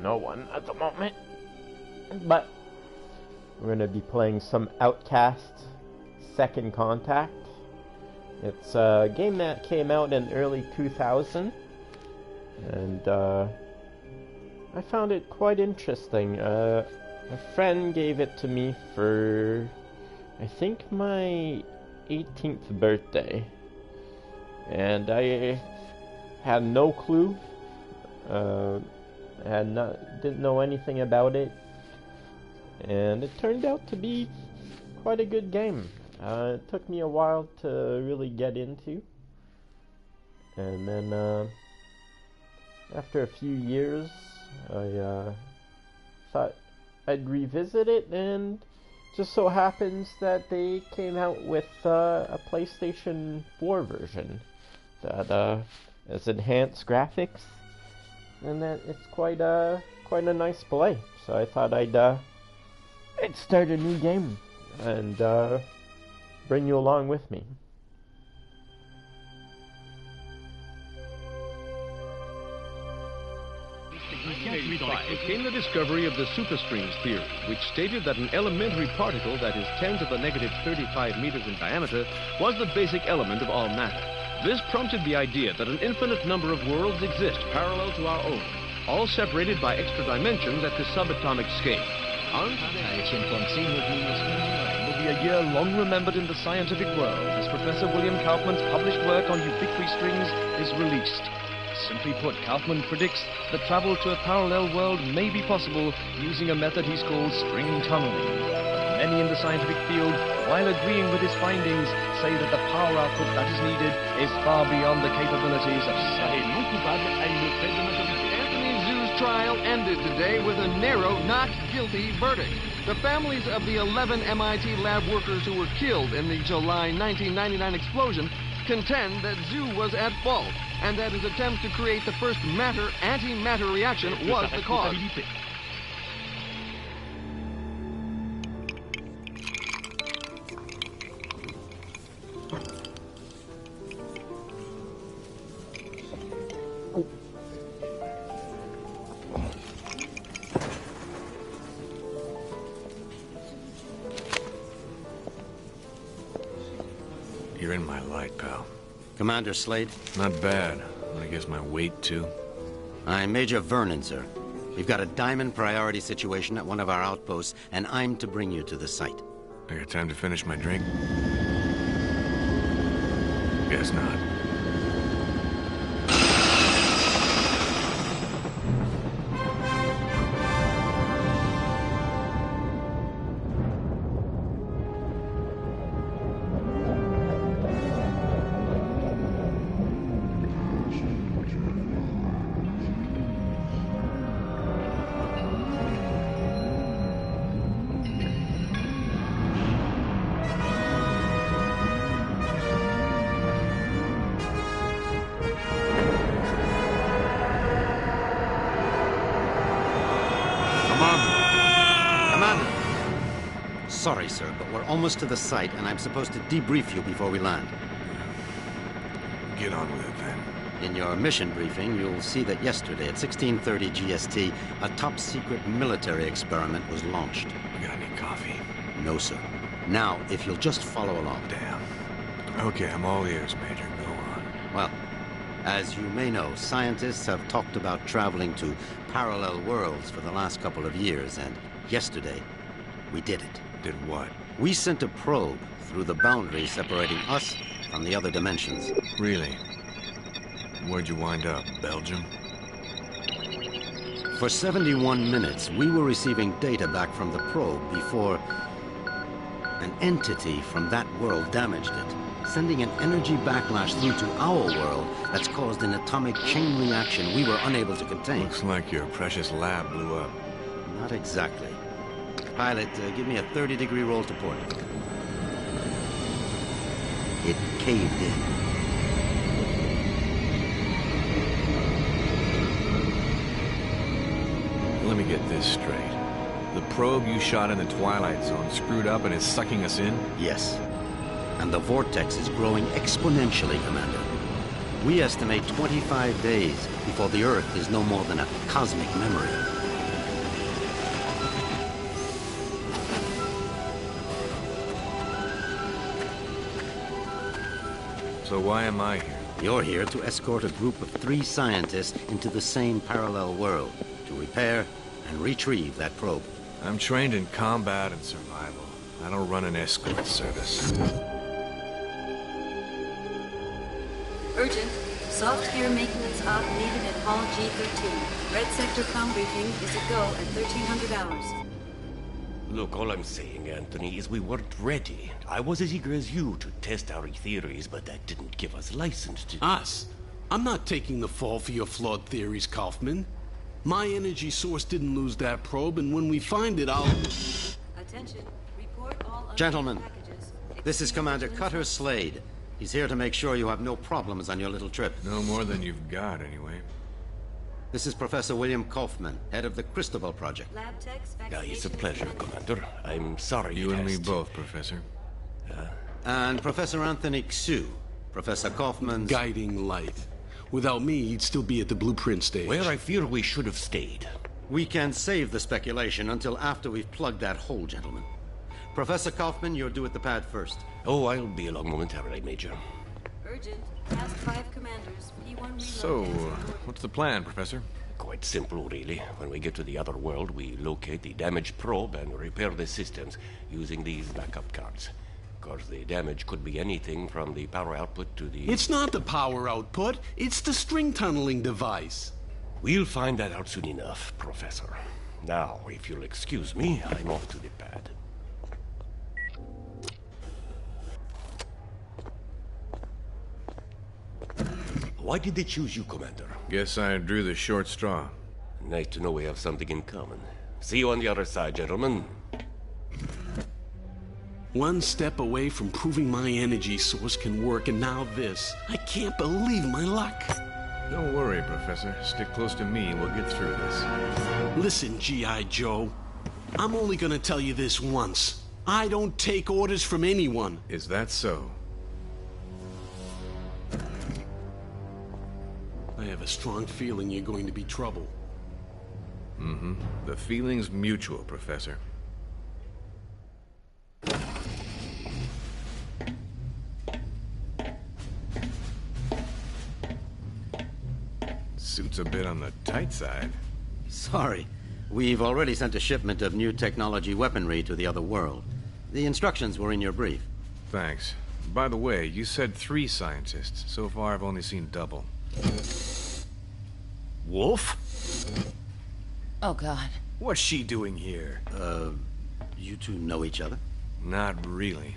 no one at the moment. But we're going to be playing some Outcast Second Contact. It's a game that came out in early 2000, and I found it quite interesting. A friend gave it to me for, I think, my 18th birthday, and I had no clue. Didn't know anything about it, and it turned out to be quite a good game. It took me a while to really get into, and then after a few years I thought I'd revisit it, and just so happens that they came out with a PlayStation 4 version that has enhanced graphics, and that it's quite a nice play. So I thought I'd start a new game and bring you along with me. Came the discovery of the superstrings theory, which stated that an elementary particle that is 10 to the negative 35 meters in diameter was the basic element of all matter. This prompted the idea that an infinite number of worlds exist parallel to our own, all separated by extra dimensions at the subatomic scale. Will be a year long remembered in the scientific world as Professor William Kaufman's published work on ubiquitous strings is released. Simply put, Kaufman predicts that travel to a parallel world may be possible using a method he's called string tunneling. But many in the scientific field, while agreeing with his findings, say that the power output that is needed is far beyond the capabilities of science. Anthony Zhu's trial ended today with a narrow not guilty verdict. The families of the 11 MIT lab workers who were killed in the July 1999 explosion contend that Zhu was at fault, and that his attempt to create the first matter-antimatter reaction was the cause. You're in my light, pal. Commander Slade? Not bad. I guess my weight, too. I'm Major Vernon, sir. We've got a diamond priority situation at one of our outposts, and I'm to bring you to the site. I got time to finish my drink? Guess not. Sorry, sir, but we're almost to the site, and I'm supposed to debrief you before we land. Get on with it, then. In your mission briefing, you'll see that yesterday at 16:30 GST, a top-secret military experiment was launched. You got any coffee? No, sir. Now, if you'll just follow along. Damn. Okay, I'm all ears, Major. Go on. Well, as you may know, scientists have talked about traveling to parallel worlds for the last couple of years, and yesterday, we did it. Did what? We sent a probe through the boundary separating us from the other dimensions. Really? Where'd you wind up? Belgium? For 71 minutes, we were receiving data back from the probe before an entity from that world damaged it, sending an energy backlash through to our world that's caused an atomic chain reaction we were unable to contain. Looks like your precious lab blew up. Not exactly. Pilot, give me a 30-degree roll to port. It caved in. Let me get this straight. The probe you shot in the Twilight Zone screwed up and is sucking us in? Yes. And the vortex is growing exponentially, Commander. We estimate 25 days before the Earth is no more than a cosmic memory. So why am I here? You're here to escort a group of 3 scientists into the same parallel world to repair and retrieve that probe. I'm trained in combat and survival. I don't run an escort service. Urgent. Soft gear maintenance op needed at Hall G13. Red Sector comm briefing is a go at 1300 hours. Look, all I'm saying, Anthony, is we weren't ready. I was as eager as you to test our theories, but that didn't give us license to... Us? I'm not taking the fall for your flawed theories, Kaufman. My energy source didn't lose that probe, and when we find it, I'll... Attention. Report all Gentlemen, packages. this is Commander Cutter Slade. He's here to make sure you have no problems on your little trip. No more than you've got, anyway. This is Professor William Kaufman, head of the Christabel Project. Lab techs, It's a vaccination pleasure, and- Commander. I'm sorry You it and me has to- both, Professor. And Professor Anthony Xu, Professor Kaufman's... guiding light. Without me, he'd still be at the blueprint stage. Where I fear we should have stayed. We can save the speculation until after we've plugged that hole, gentlemen. Professor Kaufman, you're due at the pad first. Oh, I'll be along momentarily, Major. Urgent. Task 5 commanders. P1 reload. So, has been what's the plan, Professor? Quite simple, really. When we get to the other world, we locate the damaged probe and repair the systems using these backup cards. Of course, the damage could be anything from the power output to the... It's not the power output, it's the string tunneling device. We'll find that out soon enough, Professor. Now, if you'll excuse me, I'm off to the pad. Why did they choose you, Commander? Guess I drew the short straw. Nice to know we have something in common. See you on the other side, gentlemen. One step away from proving my energy source can work, and now this. I can't believe my luck. Don't worry, Professor. Stick close to me and we'll get through this. Listen, G.I. Joe. I'm only gonna tell you this once. I don't take orders from anyone. Is that so? I have a strong feeling you're going to be trouble. Mm-hmm. The feeling's mutual, Professor. Suit's a bit on the tight side. Sorry. We've already sent a shipment of new technology weaponry to the other world. The instructions were in your brief. Thanks. By the way, you said 3 scientists. So far, I've only seen double. Wolf? Oh, God. What's she doing here? You two know each other? Not really.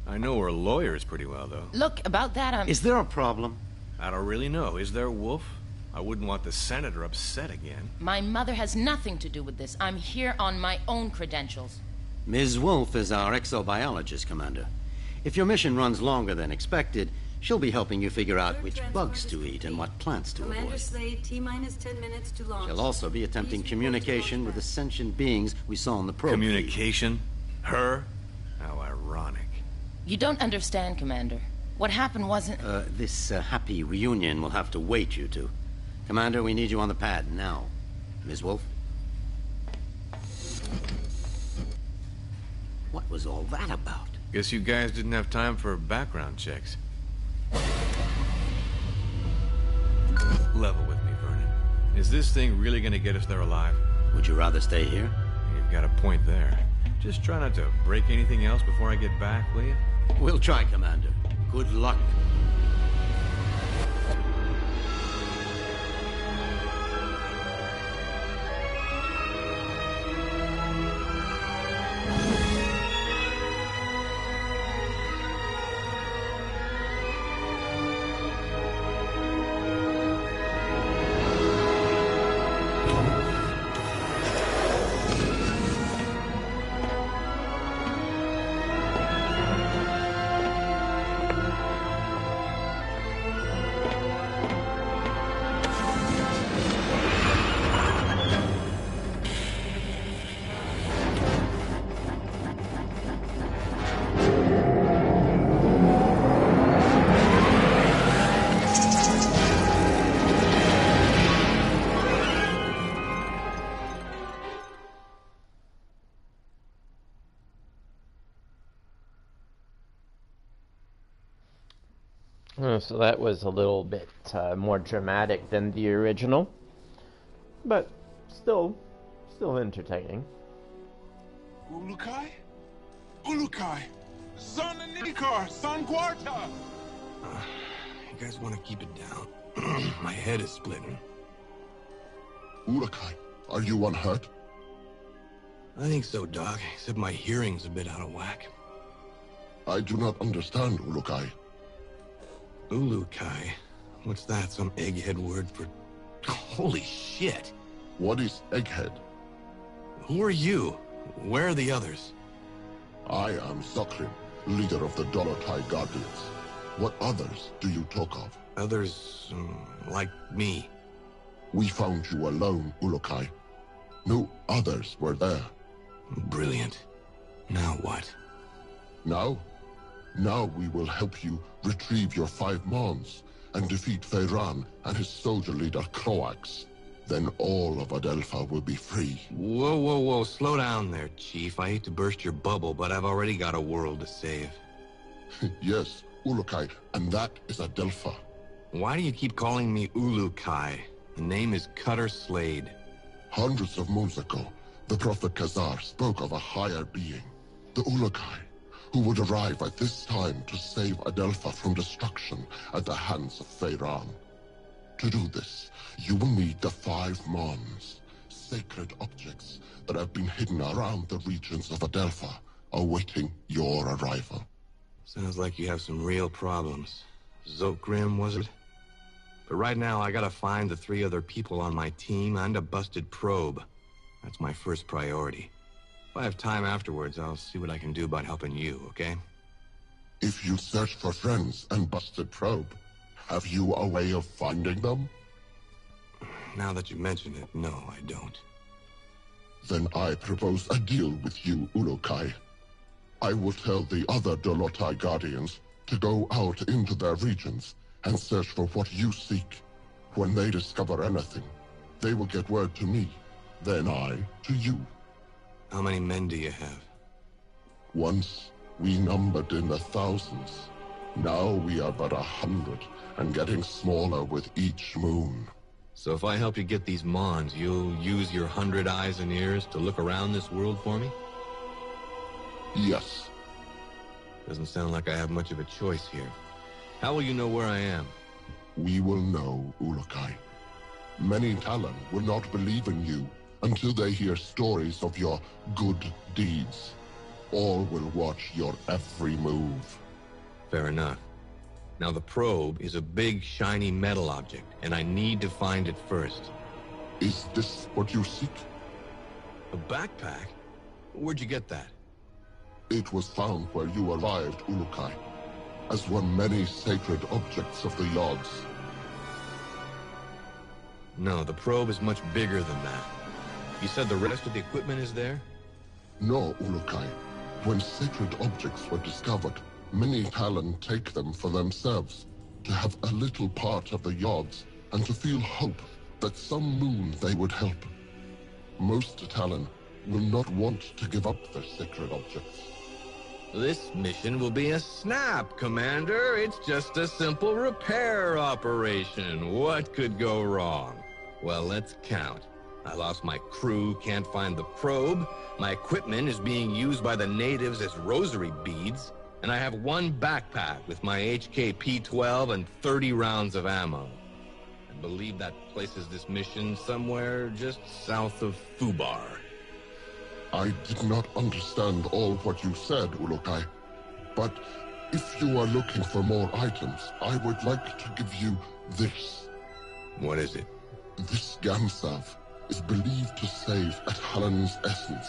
I know her lawyers pretty well, though. Look, about that, Is there a problem? I don't really know. Is there, Wolf? I wouldn't want the senator upset again. my mother has nothing to do with this. I'm here on my own credentials. Ms. Wolf is our exobiologist, Commander. If your mission runs longer than expected, she'll be helping you figure out which bugs to eat and what plants to Commander avoid. Slade, T-minus 10 minutes to launch. She'll also be attempting Please report to communication with launch the sentient beings we saw on the probe feed. Communication? Her? How ironic. You don't understand, Commander. What happened wasn't... This happy reunion will have to wait, you two. Commander, we need you on the pad now. Ms. Wolf? What was all that about? Guess you guys didn't have time for background checks. Level with me, Vernon. Is this thing really gonna get us there alive? Would you rather stay here? You've got a point there. Just try not to break anything else before I get back, will you? We'll try, Commander. Good luck. So that was a little bit more dramatic than the original, but still entertaining. Ulukai? Ulukai! Son Nikar! Son Guarta! You guys want to keep it down? My head is splitting. Ulukai, are you unhurt? I think so, Doc, except my hearing's a bit out of whack. I do not understand, Ulukai. Ulukai? What's that, some egghead word for... Holy shit! What is egghead? Who are you? Where are the others? I am Zokrim, leader of the Dolotai Guardians. What others do you talk of? Others, like me. We found you alone, Ulukai. No others were there. Brilliant. Now what? Now? Now we will help you retrieve your 5 Mons and defeat Feyran and his soldier leader Croax. Then all of Adelpha will be free. Whoa, whoa, whoa, slow down there, Chief. I hate to burst your bubble, but I've already got a world to save. Yes, Ulukai, and that is Adelpha. Why do you keep calling me Ulukai? The name is Cutter Slade. Hundreds of moons ago, the Prophet Khazar spoke of a higher being, the Ulukai, who would arrive at this time to save Adelpha from destruction at the hands of Feyran. To do this, you will need the 5 Mons, sacred objects that have been hidden around the regions of Adelpha, awaiting your arrival. Sounds like you have some real problems. Zokrim, was it? But right now, I gotta find the 3 other people on my team and a busted probe. That's my first priority. If I have time afterwards, I'll see what I can do about helping you, okay? If you search for friends and busted probe, have you a way of finding them? Now that you mention it, no, I don't. Then I propose a deal with you, Ulukai. I will tell the other Dolotai Guardians to go out into their regions and search for what you seek. When they discover anything, they will get word to me, then I to you. How many men do you have? Once, we numbered in the thousands. Now we are but 100, and getting smaller with each moon. So if I help you get these Mons, you'll use your 100 eyes and ears to look around this world for me? Yes. Doesn't sound like I have much of a choice here. How will you know where I am? We will know, Ulukai. Many Talon will not believe in you until they hear stories of your good deeds. All will watch your every move. Fair enough. Now the probe is a big, shiny metal object, and I need to find it first. Is this what you seek? A backpack? Where'd you get that? It was found where you arrived, Ulukai, as one many sacred objects of the Yods. No, the probe is much bigger than that. You said the rest of the equipment is there? No, Ulukai. When sacred objects were discovered, many Talon take them for themselves, to have a little part of the Yods, and to feel hope that some moon they would help. Most Talon will not want to give up their sacred objects. This mission will be a snap, Commander. It's just a simple repair operation. What could go wrong? Well, let's count. I lost my crew, can't find the probe. My equipment is being used by the natives as rosary beads. And I have one backpack with my HK-P-12 and 30 rounds of ammo. I believe that places this mission somewhere just south of Fubar. I did not understand all what you said, Ulukai. But if you are looking for more items, I would like to give you this. What is it? This Gamsav is believed to save a Talon's essence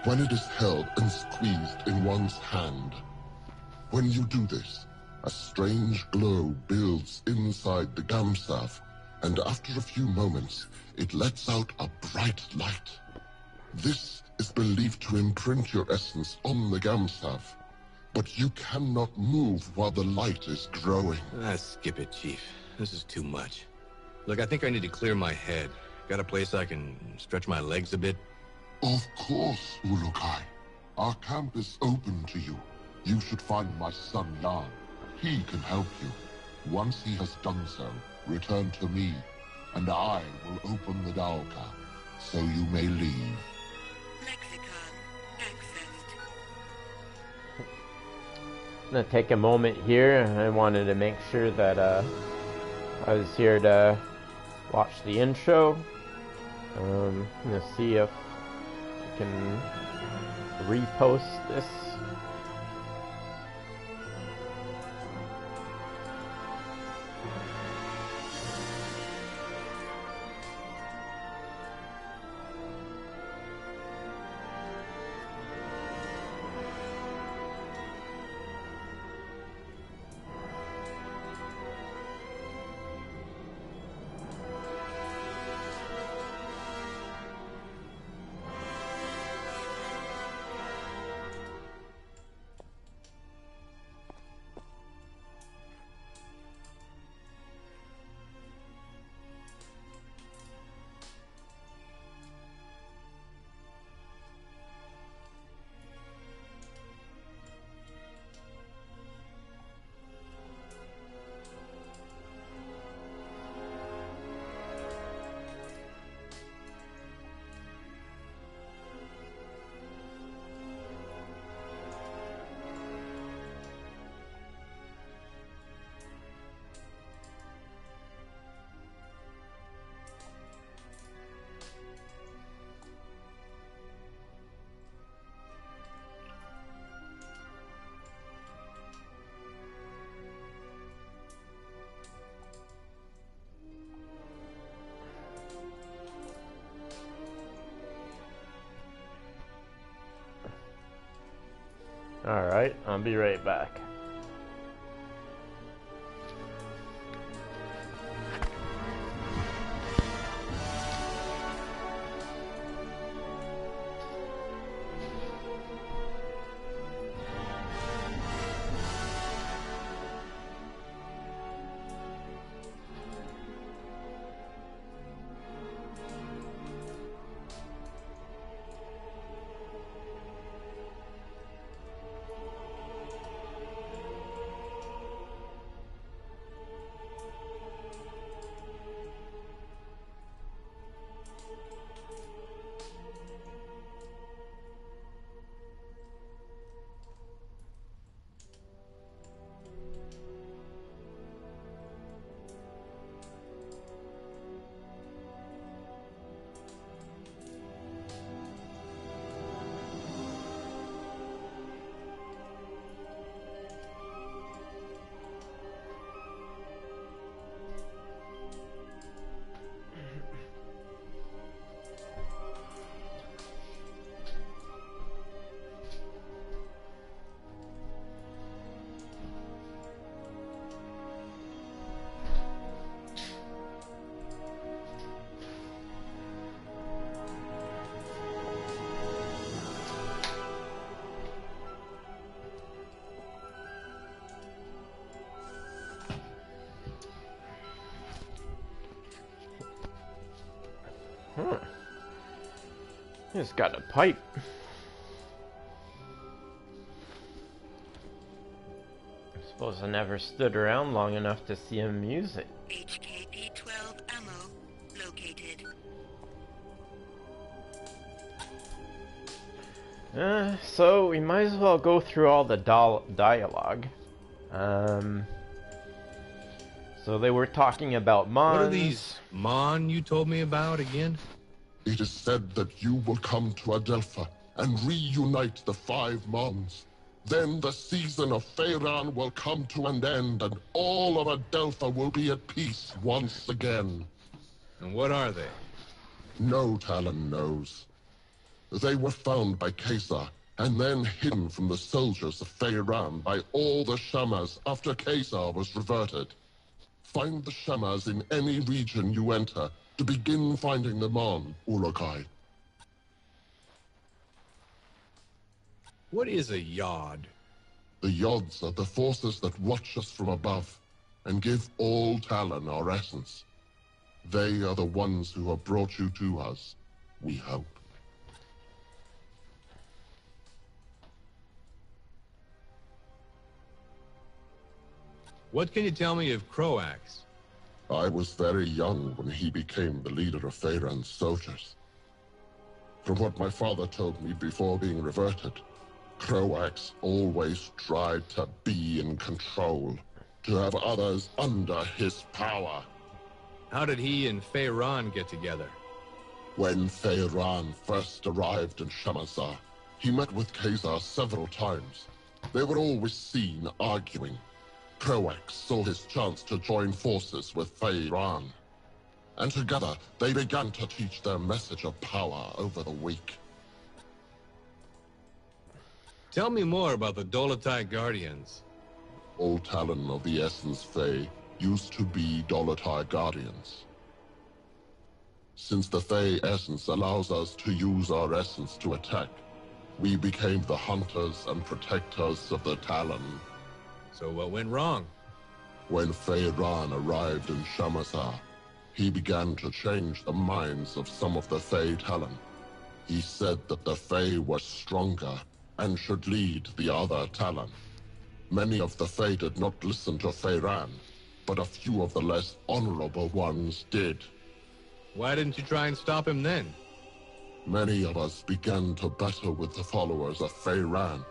when it is held and squeezed in one's hand. When you do this, a strange glow builds inside the Gamsav, and after a few moments, it lets out a bright light. This is believed to imprint your essence on the Gamsav, but you cannot move while the light is growing. Skip it, Chief. This is too much. Look, I think I need to clear my head. Got a place I can stretch my legs a bit? Of course, Ulukai. Our camp is open to you. You should find my son Jan. He can help you. Once he has done so, return to me, and I will open the Dalka, so you may leave. Lexicon accessed. I'm gonna take a moment here. I wanted to make sure that I was here to watch the intro. I'm gonna see if I can repost this. Alright, I'll be right back. He's got a pipe. I suppose I never stood around long enough to see him use it. HKP-12 ammo located. So we might as well go through all the dialogue. So they were talking about Mons. What are these Mon you told me about again? It is said that you will come to Adelpha and reunite the 5 Mons. Then the season of Pharaon will come to an end, and all of Adelpha will be at peace once again. And what are they? No Talon knows. They were found by Caesar, and then hidden from the soldiers of Pharaon by all the Shamas after Caesar was reverted. Find the Shamas in any region you enter to begin finding them on, Urukai. What is a Yod? The Yods are the forces that watch us from above, and give all Talon our essence. They are the ones who have brought you to us, we hope. What can you tell me of Croax? I was very young when he became the leader of Feyran's soldiers. From what my father told me before being reverted, Croax always tried to be in control, to have others under his power. How did he and Feyran get together? When Feyran first arrived in Shamazar, he met with Khazar several times. They were always seen arguing. Croax saw his chance to join forces with Feyran, and together they began to teach their message of power over the weak. Tell me more about the Dolotai Guardians. All Talon of the Essence Fey used to be Dolotai Guardians. Since the Fey Essence allows us to use our essence to attack, we became the hunters and protectors of the Talon. So what went wrong? When Feyran arrived in Shamazar, he began to change the minds of some of the Fey Talon. He said that the Fey were stronger and should lead the other Talon. Many of the Fey did not listen to Feyran, but a few of the less honorable ones did. Why didn't you try and stop him then? Many of us began to battle with the followers of Feyran,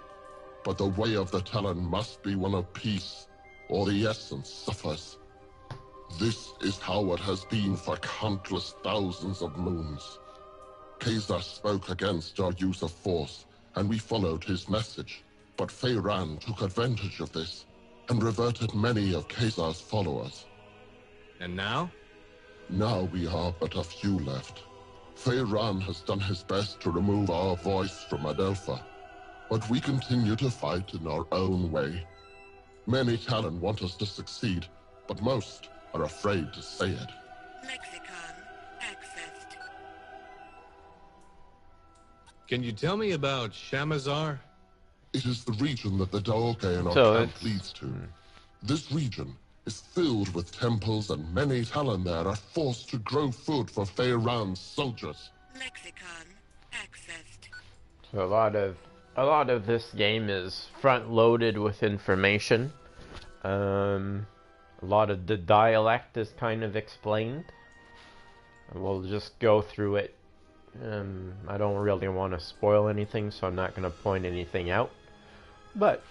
but the way of the Talon must be one of peace, or the essence suffers. This is how it has been for countless thousands of moons. Khazar spoke against our use of force, and we followed his message, but Feyran took advantage of this, and reverted many of Khazar's followers. And now? Now we are but a few left. Feyran has done his best to remove our voice from Adelpha, but we continue to fight in our own way. Many Talon want us to succeed, but most are afraid to say it. Lexicon accessed. Can you tell me about Shamazar? It is the region that the Daoke in our camp leads to. This region is filled with temples, and many Talon there are forced to grow food for Feyran's soldiers. Lexicon accessed. So a lot of this game is front-loaded with information. A lot of the dialect is kind of explained. We'll just go through it. I don't really want to spoil anything, so I'm not going to point anything out. But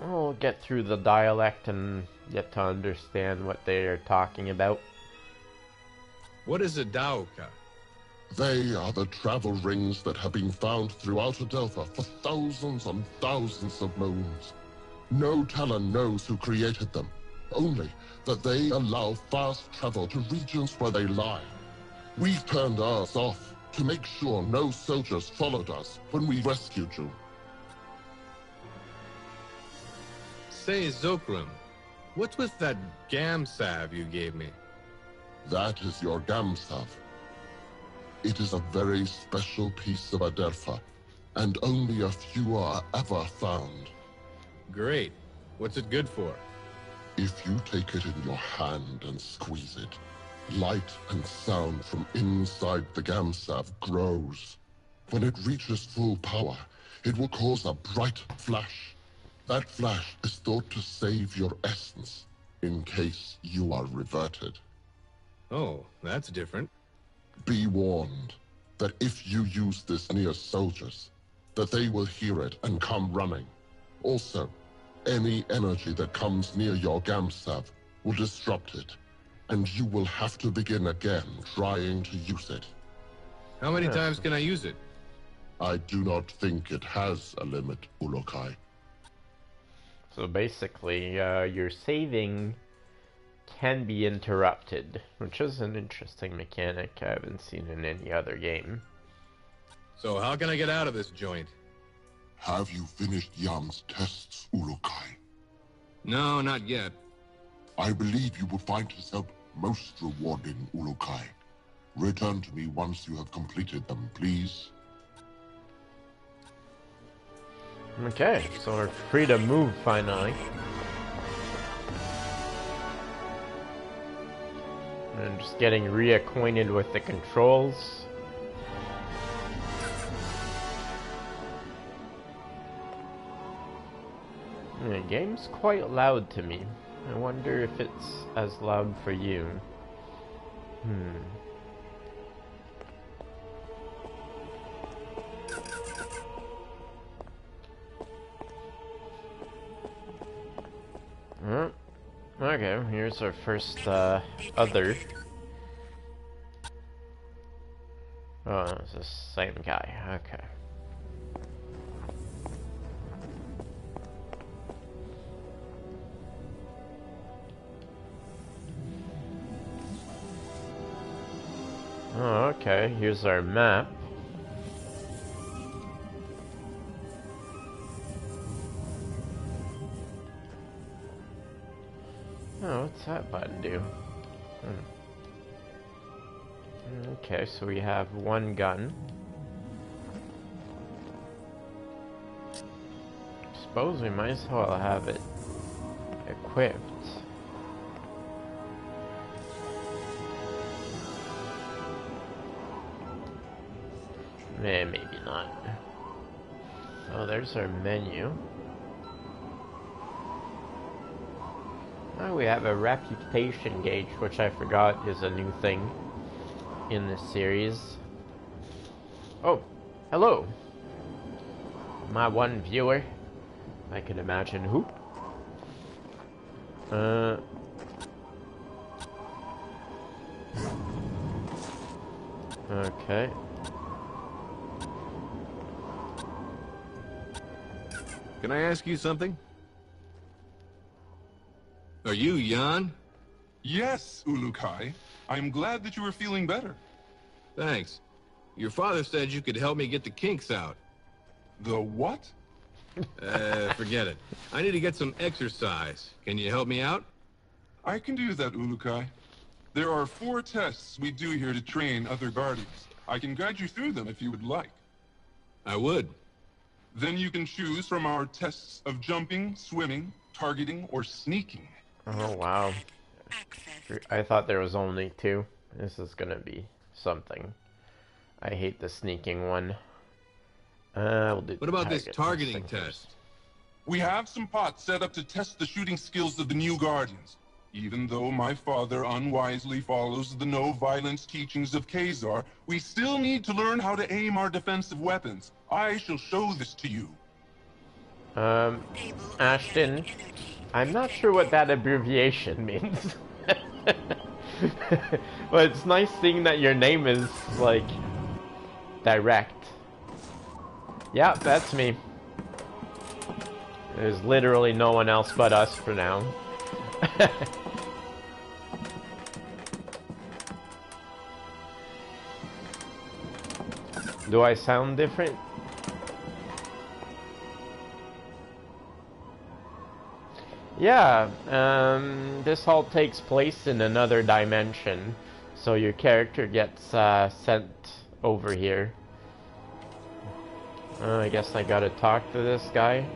we'll get through the dialect and get to understand what they are talking about. What is a Daoka? They are the travel rings that have been found throughout Adelpha for thousands and thousands of moons. No Talon knows who created them, only that they allow fast travel to regions where they lie. We've turned ours off to make sure no soldiers followed us when we rescued you. Say, Zokrim, what's with that Gamsav you gave me? That is your Gamsav. It is a very special piece of Adelpha, and only a few are ever found. Great. What's it good for? If you take it in your hand and squeeze it, light and sound from inside the Gamsav grows. When it reaches full power, it will cause a bright flash. That flash is thought to save your essence, in case you are reverted. Oh, that's different. Be warned that if you use this near soldiers, that they will hear it and come running. Also, any energy that comes near your Gamsav will disrupt it, and you will have to begin again trying to use it. How many times can I use it? I do not think it has a limit, Ulokai. So basically, your saving can be interrupted, which is an interesting mechanic I haven't seen in any other game. So how can I get out of this joint? Have you finished Yam's tests, Ulokai? No, not yet. I believe you will find his help most rewarding, Ulokai. Return to me once you have completed them, please. Okay, so we're free to move finally. And just getting reacquainted with the controls. The game's quite loud to me. I wonder if it's as loud for you. Okay, here's our first other. Oh, it's the same guy. Okay. Oh, okay, here's our map. Oh, what's that button do? Okay, so we have one gun. Suppose we might as well have it equipped. Maybe not. Oh, there's our menu. Oh, we have a reputation gauge, which I forgot is a new thing in this series. Oh, hello. My one viewer. I can imagine who. Okay. Can I ask you something? Are you Jan? Yes, Ulukai. I'm glad that you are feeling better. Thanks. Your father said you could help me get the kinks out. The what? Forget it. I need to get some exercise. Can you help me out? I can do that, Ulukai. There are 4 tests we do here to train other guardians. I can guide you through them if you would like. I would. Then you can choose from our tests of jumping, swimming, targeting, or sneaking. Oh, wow. I thought there was only 2. This is gonna be something. I hate the sneaking one. We'll do what about this targeting test? First. We have some pots set up to test the shooting skills of the new Guardians. Even though my father unwisely follows the no-violence teachings of Khazar, we still need to learn how to aim our defensive weapons. I shall show this to you. Ashton, I'm not sure what that abbreviation means. But it's nice seeing that your name is, like, direct. Yeah, that's me. There's literally no one else but us for now. Do I sound different? Yeah, this all takes place in another dimension, so your character gets sent over here. I guess I gotta talk to this guy.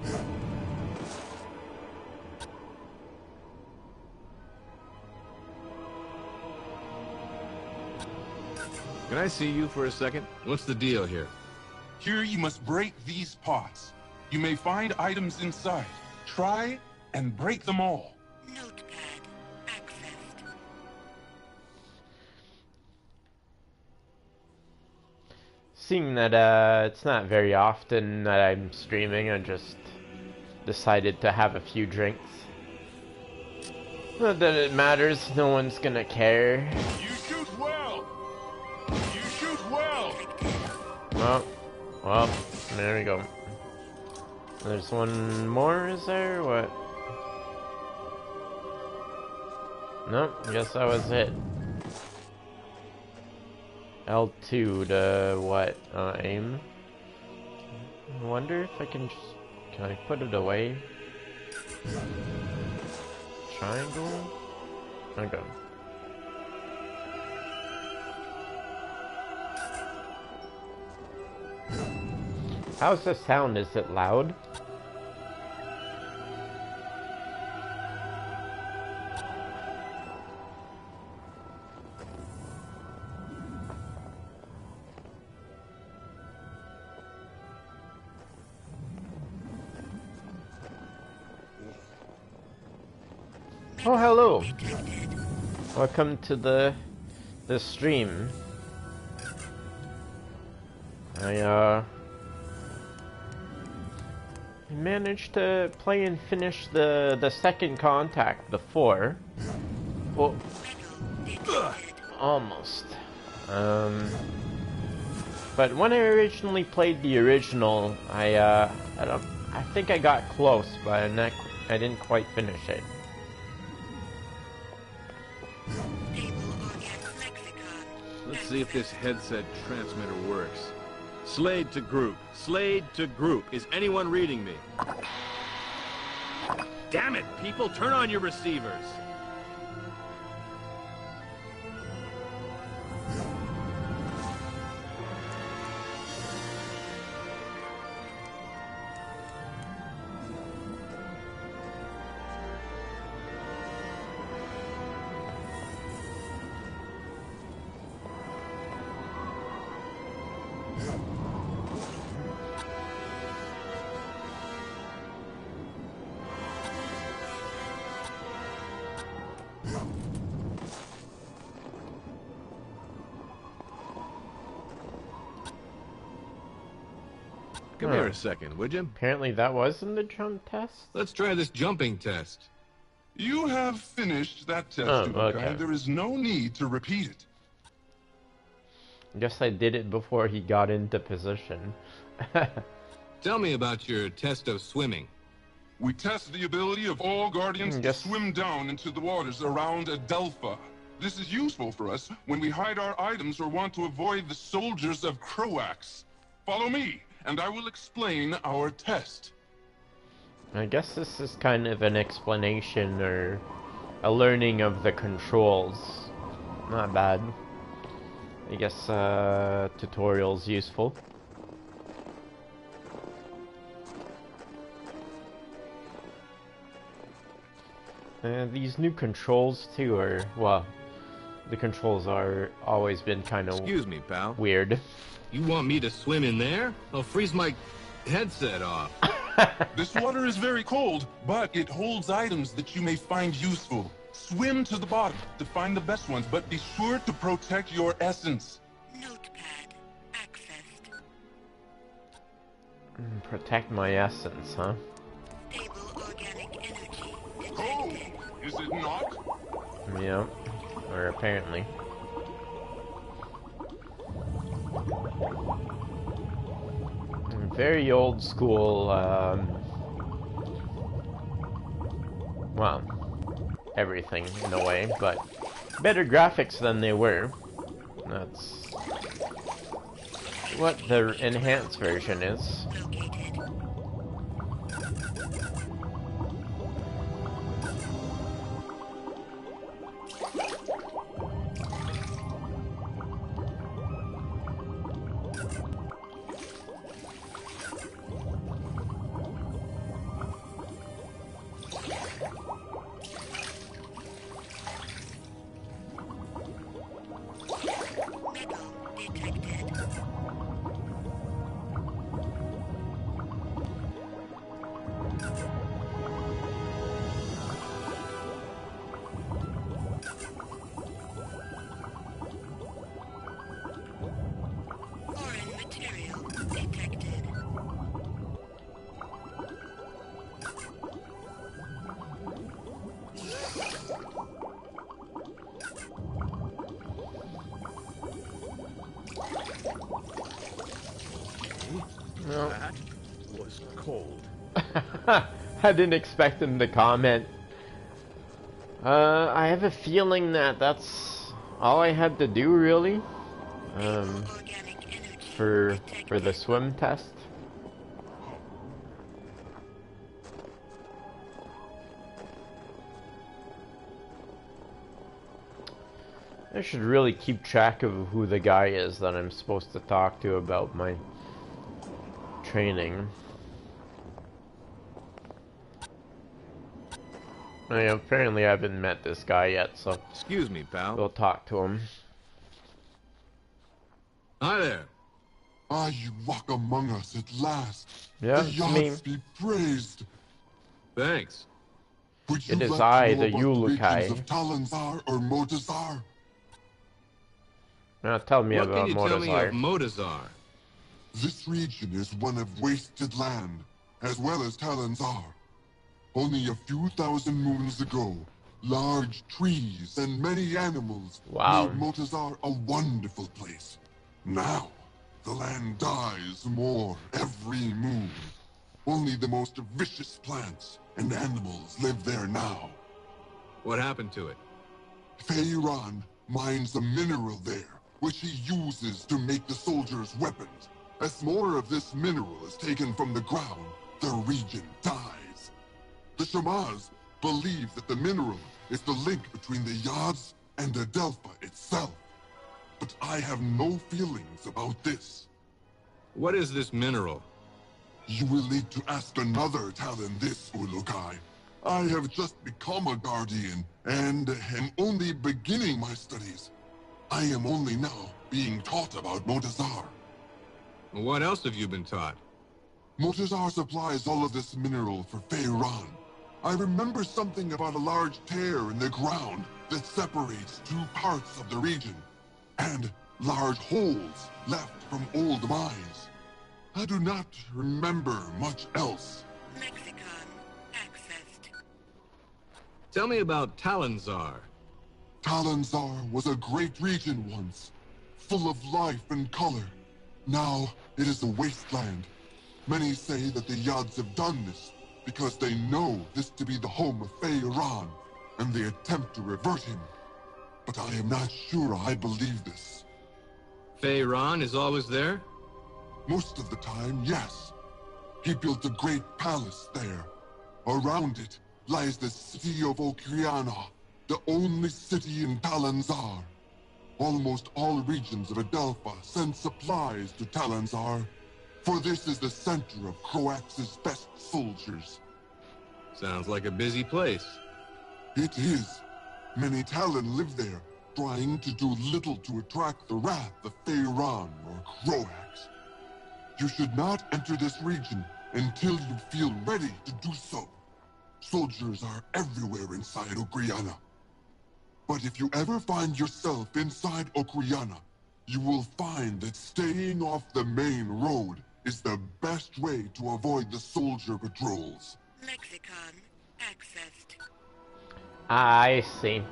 Can I see you for a second? What's the deal here? Here you must break these pots. You may find items inside. Try and break them all. Notepad accessed. Seeing that it's not very often that I'm streaming, I just decided to have a few drinks. Not that it matters, no one's gonna care. You shoot well! You shoot well! Well, there we go. There's one more, is there? What? Nope, I guess that was it. L2 to what? Aim? I wonder if I can just... Can I put it away? Triangle? Okay. How's the sound? Is it loud? Oh, hello. Welcome to the stream. I managed to play and finish the second contact before. Well, almost. But when I originally played the original, I think I got close, but I didn't quite finish it. Let's see if this headset transmitter works. Slade to group. Slade to group. Is anyone reading me? Damn it, people! Turn on your receivers! Come here a second, would you? Apparently that wasn't the jump test? Let's try this jumping test. You have finished that test, okay. and there is no need to repeat it. I guess I did it before he got into position. Tell me about your test of swimming. We test the ability of all Guardians to swim down into the waters around Adelpha. This is useful for us when we hide our items or want to avoid the soldiers of Croax. Follow me, and I will explain our test. I guess this is kind of an explanation or a learning of the controls. Not bad. I guess tutorial's useful. These new controls too are, well, the controls are always been kind of Excuse me, pal. Weird. You want me to swim in there? I'll freeze my headset off. This water is very cold, but it holds items that you may find useful. Swim to the bottom to find the best ones, but be sure to protect your essence. Notepad accessed. Protect my essence, huh? Stable organic energy detected. Oh, is it not? Yeah, or apparently. Very old school, well, everything in a way, but better graphics than they were. That's what the enhanced version is. That was cold. I didn't expect him to comment. I have a feeling that that's all I had to do, really, for the swim test. I should really keep track of who the guy is that I'm supposed to talk to about my training. Apparently I haven't met this guy yet, so excuse me, pal. We'll talk to him. Hi there. Ah, you walk among us at last. Yeah, the it's me. gods be praised. Thanks. Would you It is like I, to know the about the regions Yulukai. of Talonzar or Motazar? Now tell me What about can you tell me of Motazar. Motazar? This region is one of wasted land, as well as Talonzar. Only a few thousand moons ago, large trees and many animals Wow. made Motazar a wonderful place. Now, the land dies more every moon. Only the most vicious plants and animals live there now. What happened to it? Feyran mines a mineral there, which he uses to make the soldiers' weapons. As more of this mineral is taken from the ground, the region dies. The Shamaz believe that the mineral is the link between the Yads and Adelpha itself. But I have no feelings about this. What is this mineral? You will need to ask another Talon this, Ulukai. I have just become a Guardian, and am only beginning my studies. I am only now being taught about Motazar. What else have you been taught? Motazar supplies all of this mineral for Feyran. I remember something about a large tear in the ground that separates two parts of the region, and large holes left from old mines. I do not remember much else. Lexicon accessed. Tell me about Talonzar. Talonzar was a great region once, full of life and color. Now it is a wasteland. Many say that the Yads have done this because they know this to be the home of Feyran, and they attempt to revert him. But I am not sure I believe this. Feyran is always there? Most of the time, yes. He built a great palace there. Around it lies the city of Okriana, the only city in Talonzar. Almost all regions of Adelpha send supplies to Talonzar, for this is the center of Croax's best soldiers. Sounds like a busy place. It is. Many Talon live there, trying to do little to attract the wrath of Feyran or Croax. You should not enter this region until you feel ready to do so. Soldiers are everywhere inside Okriana. But if you ever find yourself inside Okriana, you will find that staying off the main road is the best way to avoid the soldier patrols. Lexicon accessed. I see.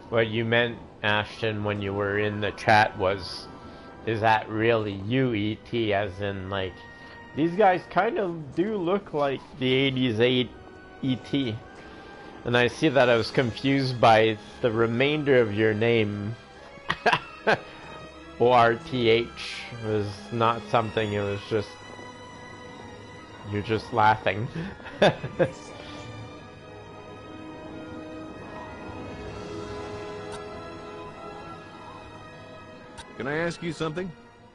What you meant, Ashton, when you were in the chat was, is that really you, E.T., as in, like, these guys kind of do look like the 80s E.T. And I see that I was confused by the remainder of your name. O-R-T-H was not something, it was just, you're just laughing. Can I ask you something?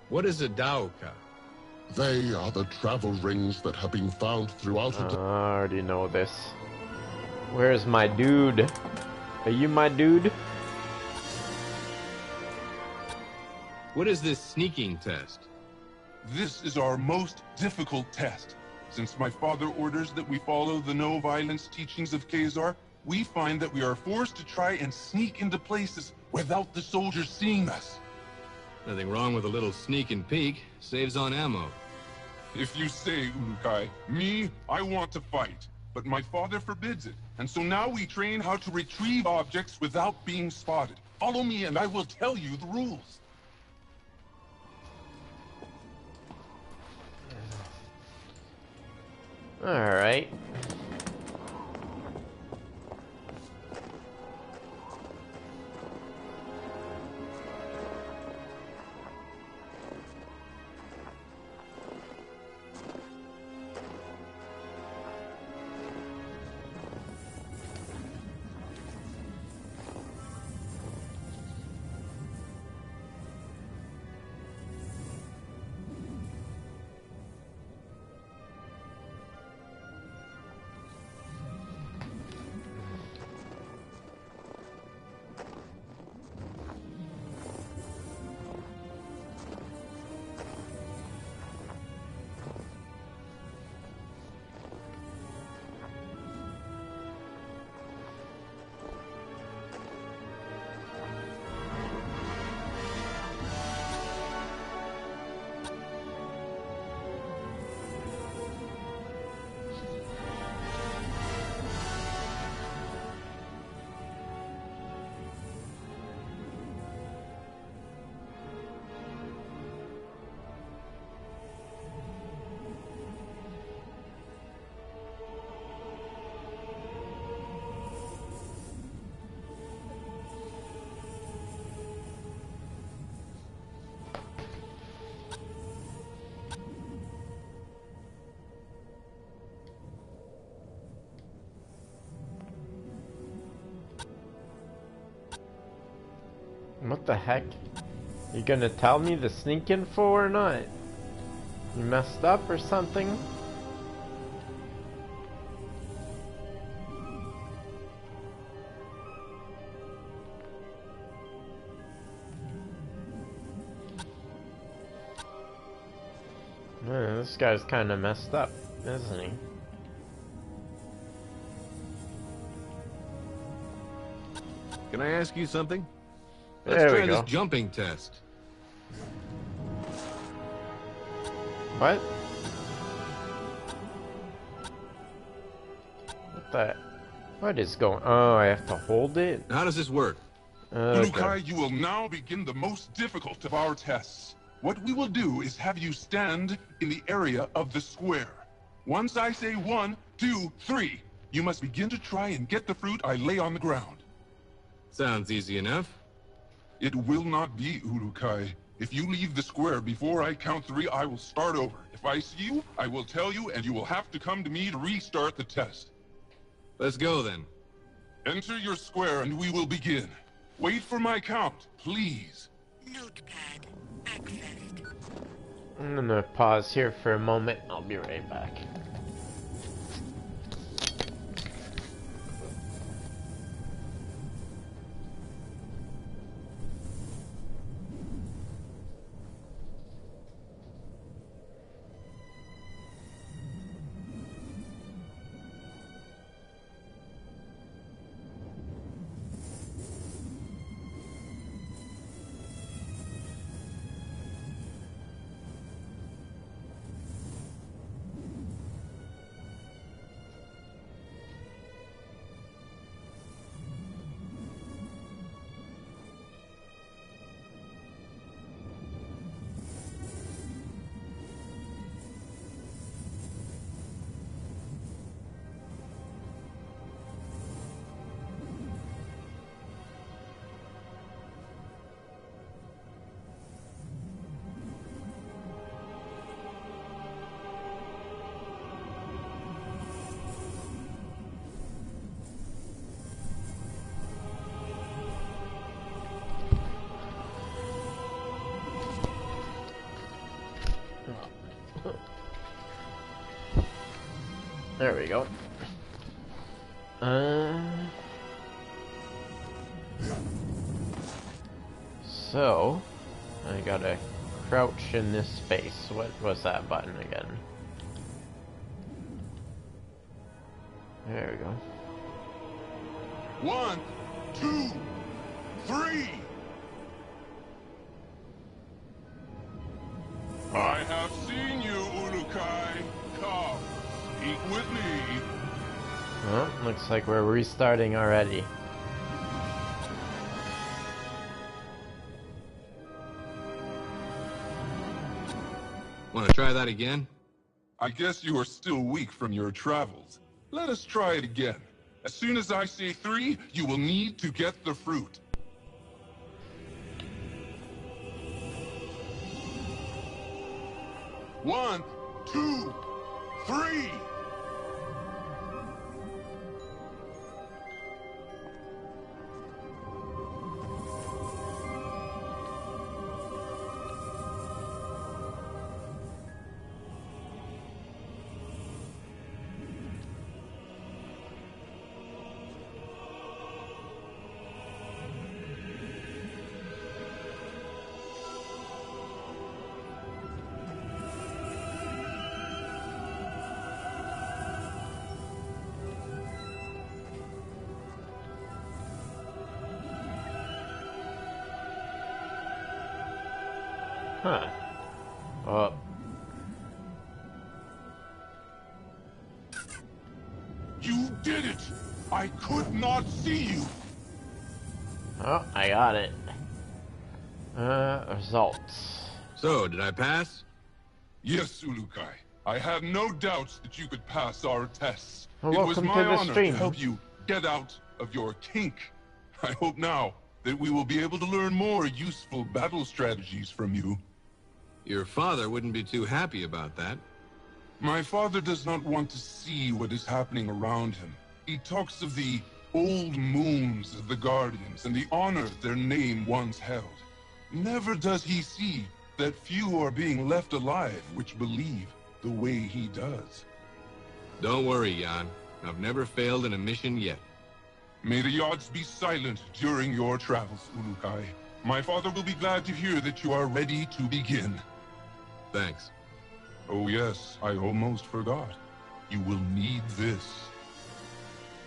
What is a Daoka? They are the travel rings that have been found throughout I already know this. Where's my dude? Are you my dude? What is this sneaking test? This is our most difficult test. Since my father orders that we follow the no-violence teachings of Khazar, we find that we are forced to try and sneak into places without the soldiers seeing us. Nothing wrong with a little sneak and peek. Saves on ammo. If you say, Ulukai, me, I want to fight. But my father forbids it, and so now we train how to retrieve objects without being spotted. Follow me and I will tell you the rules. Alright. What the heck? You gonna tell me to sneak info or not? You messed up or something? This guy's kind of messed up, isn't he? Can I ask you something? Let's There we try this go. jumping test. What? What the? What is going? Oh, I have to hold it. How does this work? Okay. Ulukai, you will now begin the most difficult of our tests. What we will do is have you stand in the area of the square. Once I say 1, 2, 3, you must begin to try and get the fruit I lay on the ground. Sounds easy enough. It will not be, Ulukai. If you leave the square before I count 3, I will start over. If I see you, I will tell you, and you will have to come to me to restart the test. Let's go then. Enter your square and we will begin. Wait for my count, please. Notepad accessed. I'm gonna pause here for a moment. I'll be right back. There we go. So, I gotta crouch in this space. What was that button again? There we go. 1, 2, 3. I have seen you, Ulukai. Come, speak with me. Well, looks like we're restarting already. Want to try that again? I guess you are still weak from your travels. Let us try it again. As soon as I say 3, you will need to get the fruit. One, 2, 3. Huh. Oh. You did it! I could not see you! Oh, I got it. Results. So, did I pass? Yes, Ulukai. I have no doubts that you could pass our tests. Well, it was welcome my to the honor stream. to help you get out of your kink. I hope now that we will be able to learn more useful battle strategies from you. Your father wouldn't be too happy about that. My father does not want to see what is happening around him. He talks of the old moons of the Guardians and the honor their name once held. Never does he see that few are being left alive which believe the way he does. Don't worry, Jan. I've never failed in a mission yet. May the odds be silent during your travels, Ulukai. My father will be glad to hear that you are ready to begin. Thanks. Oh yes, I almost forgot. You will need this.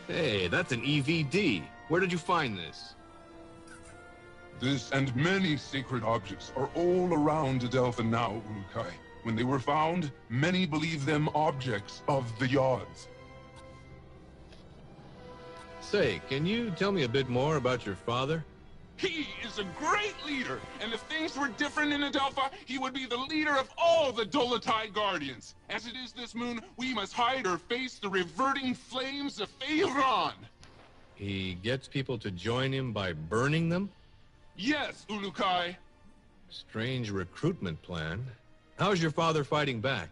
Hey, that's an EVD. Where did you find this? This and many sacred objects are all around Adelpha now, Ulukai. When they were found, many believe them objects of the Yods. Say, can you tell me a bit more about your father? He is a great leader, and if things were different in Adelpha, he would be the leader of all the Dolotai Guardians. As it is this moon, we must hide or face the reverting flames of Feyran. He gets people to join him by burning them? Yes, Ulukai. Strange recruitment plan. How's your father fighting back?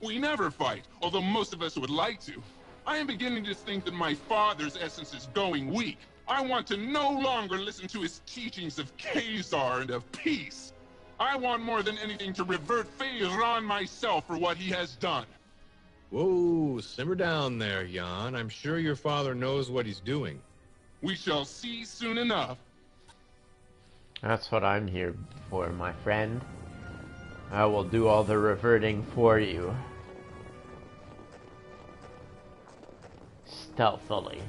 We never fight, although most of us would like to. I am beginning to think that my father's essence is going weak. I want to no longer listen to his teachings of Khazar and of peace. I want more than anything to revert Feyran myself for what he has done. Whoa, simmer down there, Jan. I'm sure your father knows what he's doing. We shall see soon enough. That's what I'm here for, my friend. I will do all the reverting for you. Stealthily.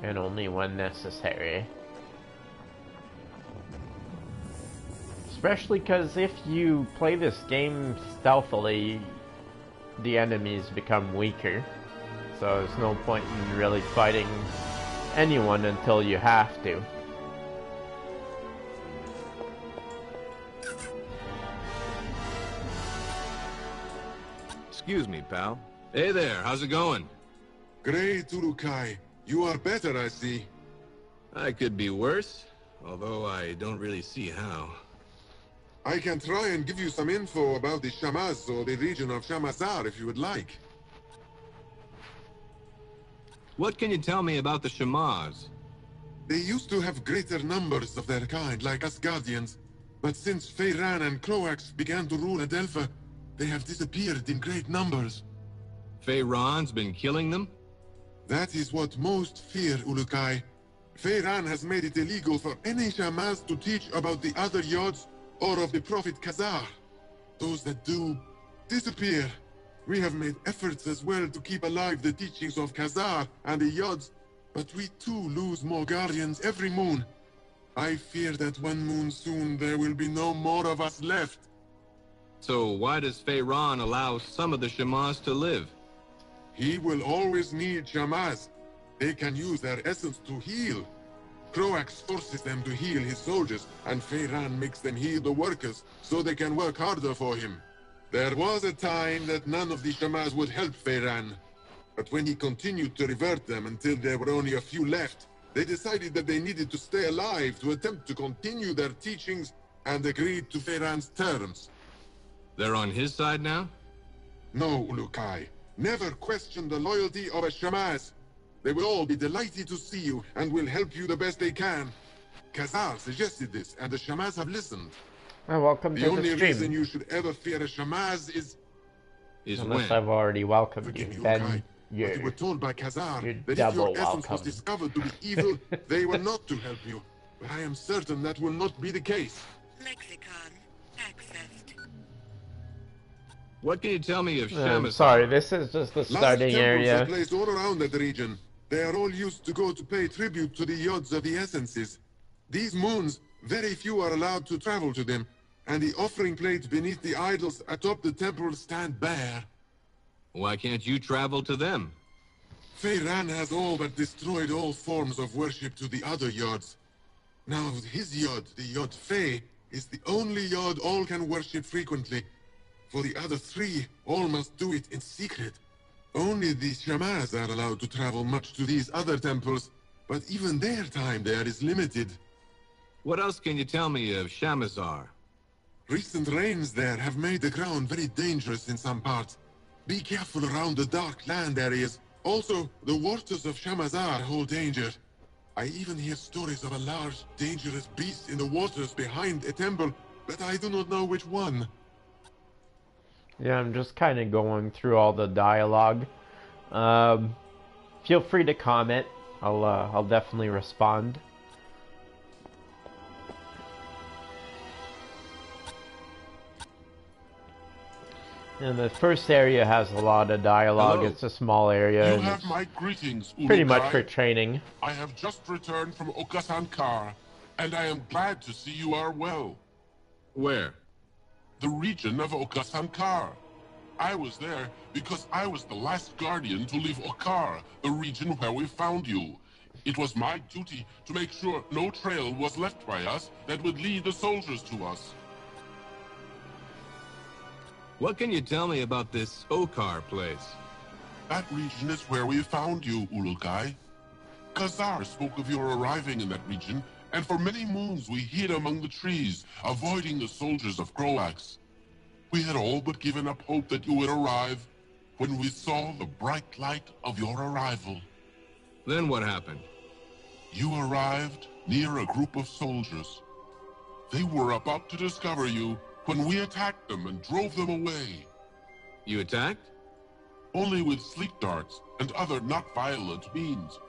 And only when necessary. Especially because if you play this game stealthily, the enemies become weaker. So there's no point in really fighting anyone until you have to. Excuse me, pal. Hey there, how's it going? Great, Urukai. You are better, I see. I could be worse, although I don't really see how. I can try and give you some info about the Shamaz or the region of Shamazar if you would like. What can you tell me about the Shamaz? They used to have greater numbers of their kind, like us Guardians. But since Feyran and Croax began to rule Adelpha, they have disappeared in great numbers. Feyran's been killing them? That is what most fear, Ulukai. Feyran has made it illegal for any Shamaz to teach about the other Yods or of the Prophet Khazar. Those that do, disappear. We have made efforts as well to keep alive the teachings of Khazar and the Yods, but we too lose more Guardians every moon. I fear that one moon soon there will be no more of us left. So why does Feyran allow some of the Shamaz to live? He will always need Shamaz. They can use their essence to heal. Croax forces them to heal his soldiers, and Feyran makes them heal the workers, so they can work harder for him. There was a time that none of the Shamaz would help Feyran. But when he continued to revert them until there were only a few left, they decided that they needed to stay alive to attempt to continue their teachings and agreed to Feyran's terms. They're on his side now? No, Ulukai. Never question the loyalty of a Shamaz. They will all be delighted to see you and will help you the best they can. Khazar suggested this, and the Shamaz have listened. Well, welcome to the stream. The only reason you should ever fear a Shamaz is unless I've already welcomed you. Then you were told by Khazar that if double your essence was welcome. discovered to be evil, they were not to help you. But I am certain that will not be the case. Lexicon accessed. What can you tell me of Shamazar? Sorry, this is just the starting area. Large temples are placed all around that region. They are all used to go to pay tribute to the Yods of the Essences. These moons, very few are allowed to travel to them, and the offering plates beneath the idols atop the temple stand bare. Why can't you travel to them? Feyran has all but destroyed all forms of worship to the other Yods. Now his Yod, the Yod Fey, is the only Yod all can worship frequently. For the other three, all must do it in secret. Only the Shamaz are allowed to travel much to these other temples, but even their time there is limited. What else can you tell me of Shamazar? Recent rains there have made the ground very dangerous in some parts. Be careful around the dark land areas, Also, the waters of Shamazar hold danger. I even hear stories of a large, dangerous beast in the waters behind a temple, but I do not know which one. Yeah, I'm just kind of going through all the dialogue. Feel free to comment. I'll definitely respond. And the first area has a lot of dialogue. Hello. It's a small area. You And have it's my greetings, pretty much Ulukai. for training. I have just returned from Okasankar, and I am glad to see you are well. Where? The region of Okasankar. I was there because I was the last guardian to leave Okar, the region where we found you. It was my duty to make sure no trail was left by us that would lead the soldiers to us. What can you tell me about this Okar place? That region is where we found you, Ulukai. Khazar spoke of your arriving in that region, and for many moons we hid among the trees, avoiding the soldiers of Croax. We had all but given up hope that you would arrive when we saw the bright light of your arrival. Then what happened? You arrived near a group of soldiers. They were about to discover you when we attacked them and drove them away. You attacked? Only with sleep darts and other not violent means.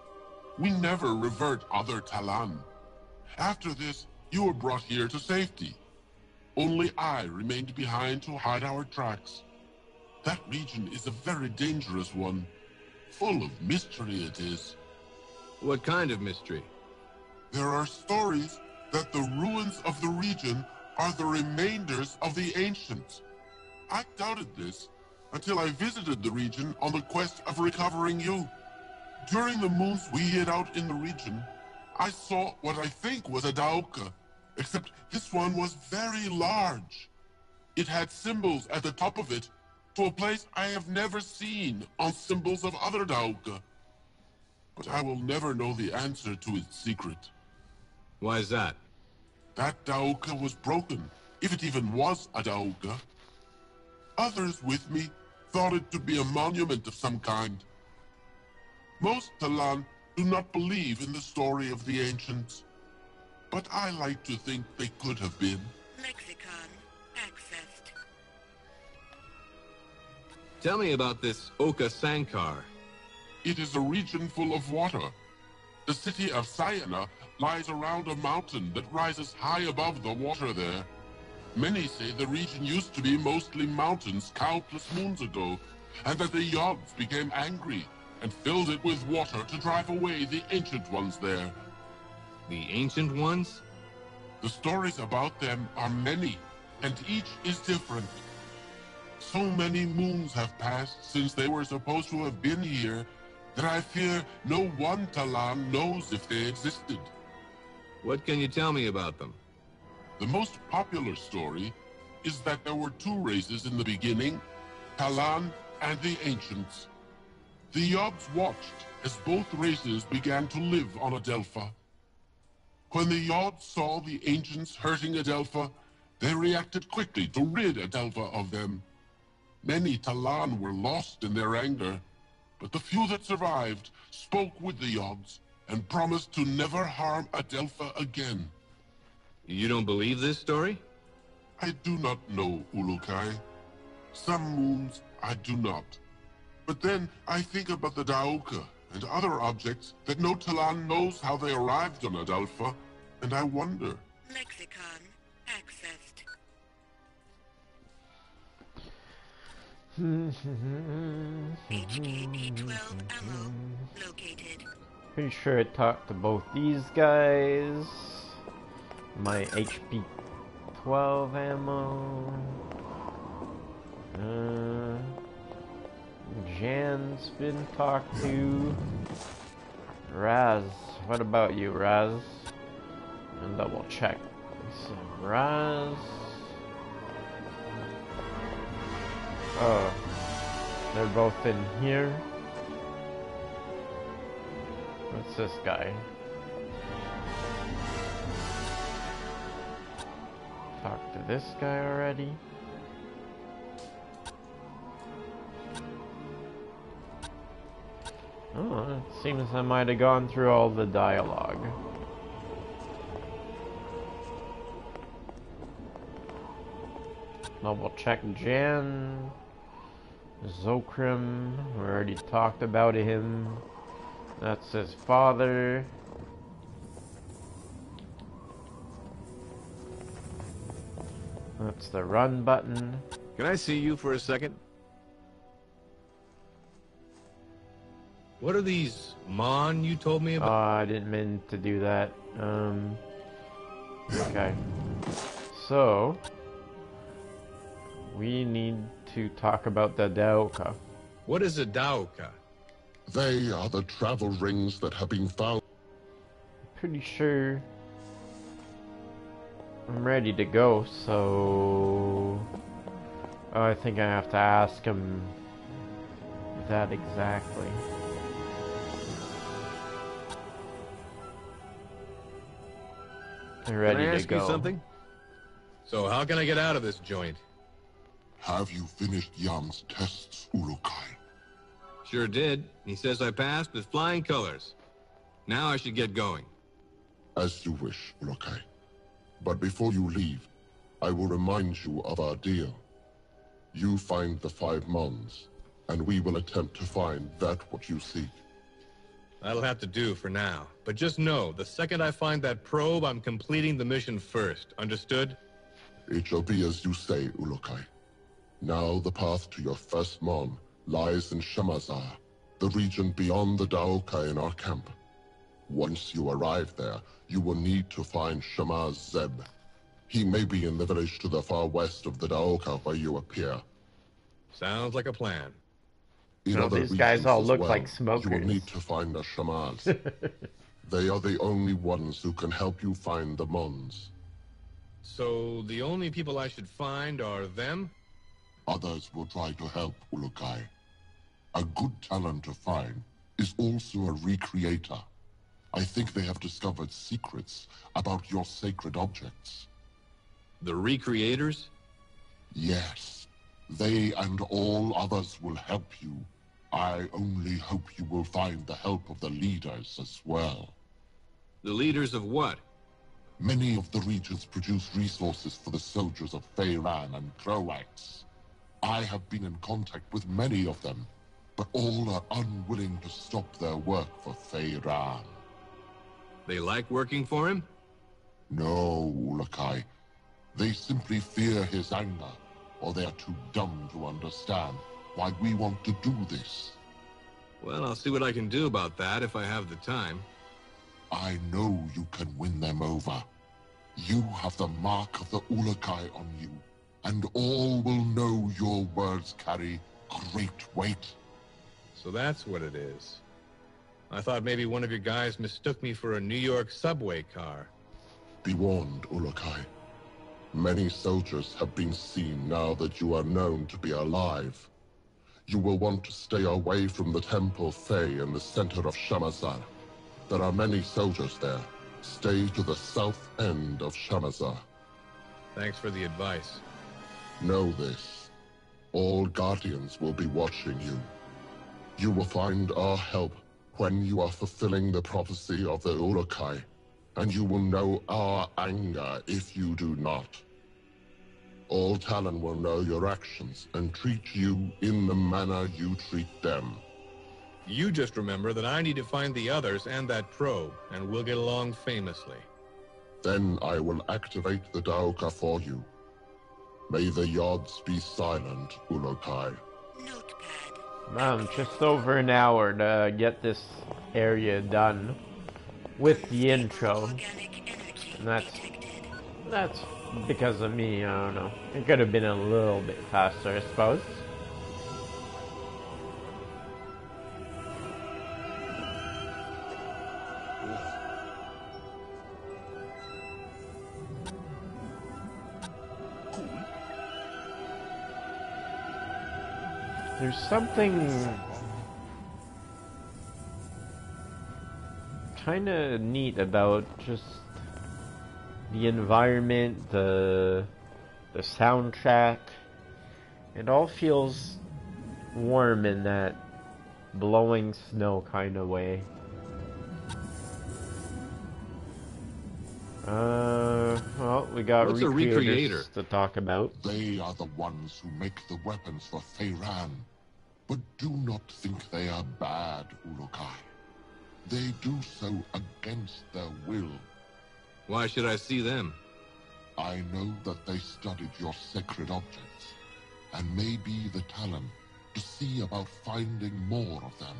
We never revert other Talan. After this, you were brought here to safety. Only I remained behind to hide our tracks. That region is a very dangerous one. Full of mystery it is. What kind of mystery? There are stories that the ruins of the region are the remainders of the ancients. I doubted this until I visited the region on the quest of recovering you. During the moons we hid out in the region, I saw what I think was a Daoka, except this one was very large. It had symbols at the top of it to a place I have never seen on symbols of other Daoka. But I will never know the answer to its secret. Why is that? That Daoka was broken, if it even was a Daoka. Others with me thought it to be a monument of some kind. Most Talan do not believe in the story of the ancients, but I like to think they could have been. Lexicon accessed. Tell me about this Okasankar. It is a region full of water. The city of Sayana lies around a mountain that rises high above the water there. Many say the region used to be mostly mountains countless moons ago, and that the Yods became angry and filled it with water to drive away the ancient ones there. The ancient ones? The stories about them are many, and each is different. So many moons have passed since they were supposed to have been here that I fear no one Talan knows if they existed. What can you tell me about them? The most popular story is that there were two races in the beginning, Talan and the Ancients. The Yods watched as both races began to live on Adelpha. When the Yods saw the Ancients hurting Adelpha, they reacted quickly to rid Adelpha of them. Many Talan were lost in their anger, but the few that survived spoke with the Yods and promised to never harm Adelpha again. You don't believe this story? I do not know, Ulukai. Some moons I do not. But then I think about the Daoka and other objects that no Talan knows how they arrived on Adelpha, and I wonder. Lexicon accessed. HKD-12 ammo located. Pretty sure it talked to both these guys. My HP 12 ammo. Jan's been talked to. Raz, what about you, Raz? And double check. So, Raz. Oh, they're both in here. What's this guy? Talked to this guy already. Oh, it seems I might have gone through all the dialogue. Double check Jan. Zokrim, we already talked about him. That's his father. That's the run button. Can I see you for a second? What are these Mon you told me about? I didn't mean to do that. Okay. So, we need to talk about the Daoka. What is a Daoka? They are the travel rings that have been found. Pretty sure I'm ready to go, so I think I have to ask him that exactly. Ready Can I to ask go. you something? So how can I get out of this joint? Have you finished Yam's tests, Urukai? Sure did. He says I passed with flying colors. Now I should get going. As you wish, Urukai. But before you leave, I will remind you of our deal. You find the 5 Mons, and we will attempt to find that what you seek. That'll have to do for now. But just know, the second I find that probe, I'm completing the mission first. Understood? It shall be as you say, Urukai. Now the path to your first Mon lies in Shamazar, the region beyond the Daoka in our camp. Once you arrive there, you will need to find Shamaz Zeb. He may be in the village to the far west of the Daoka where you appear. Sounds like a plan. In other these guys regions all as look well, like smokers. You will need to find the Shamaz. They are the only ones who can help you find the Mons. So the only people I should find are them? Others will try to help, Urukai. A good talent to find is also a recreator. I think they have discovered secrets about your sacred objects. The recreators? Yes. They and all others will help you. I only hope you will find the help of the leaders as well. The leaders of what? Many of the regions produce resources for the soldiers of Feyran and Croax. I have been in contact with many of them, but all are unwilling to stop their work for Feyran. They like working for him? No, Urukai. They simply fear his anger, or they are too dumb to understand why we want to do this. Well, I'll see what I can do about that if I have the time. I know you can win them over. You have the mark of the Urukai on you, and all will know your words carry great weight. So that's what it is. I thought maybe one of your guys mistook me for a New York subway car. Be warned, Urukai. Many soldiers have been seen now that you are known to be alive. You will want to stay away from the Temple Fey in the center of Shamazar. There are many soldiers there. Stay to the south end of Shamazar. Thanks for the advice. Know this. All Guardians will be watching you. You will find our help when you are fulfilling the prophecy of the Urukai, and you will know our anger if you do not. All Talon will know your actions and treat you in the manner you treat them. You just remember that I need to find the others and that probe, and we'll get along famously. Then I will activate the Daoka for you. May the Yods be silent, Urukai. Man, just over an hour to get this area done with the intro. And that's because of me, I don't know. It could have been a little bit faster, I suppose. There's something kind of neat about just the environment, the soundtrack. It all feels warm in that blowing snow kind of way. Well, we got What's a recreators recreator to talk about. They are the ones who make the weapons for Feyran. But do not think they are bad, Urukai. They do so against their will. Why should I see them? I know that they studied your sacred objects, and may be the Talon to see about finding more of them.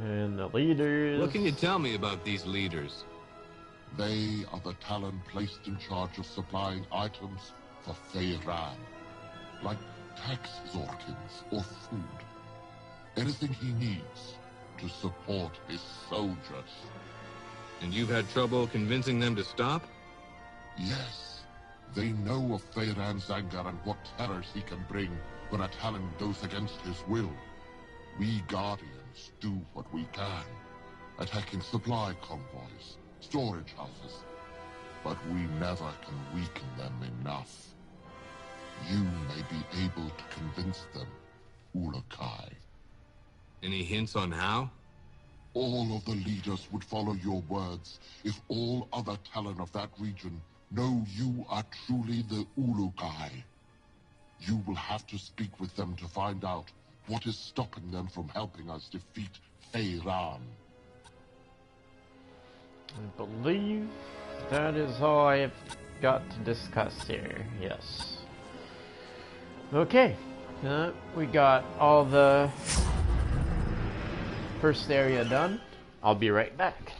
And the leaders... What can you tell me about these leaders? They are the Talon placed in charge of supplying items for Feyran, like tax Zorkins or food. Anything he needs to support his soldiers. And you've had trouble convincing them to stop? Yes. They know of Feyran's anger and what terrors he can bring when a Talon goes against his will. We Guardians do what we can, attacking supply convoys, storage houses, but we never can weaken them enough. You may be able to convince them, Urukai. Any hints on how? All of the leaders would follow your words if all other Talon of that region know you are truly the Urukai. You will have to speak with them to find out what is stopping them from helping us defeat Feyran. I believe that is all I have got to discuss here. Yes. Okay. We got all the first area done. I'll be right back.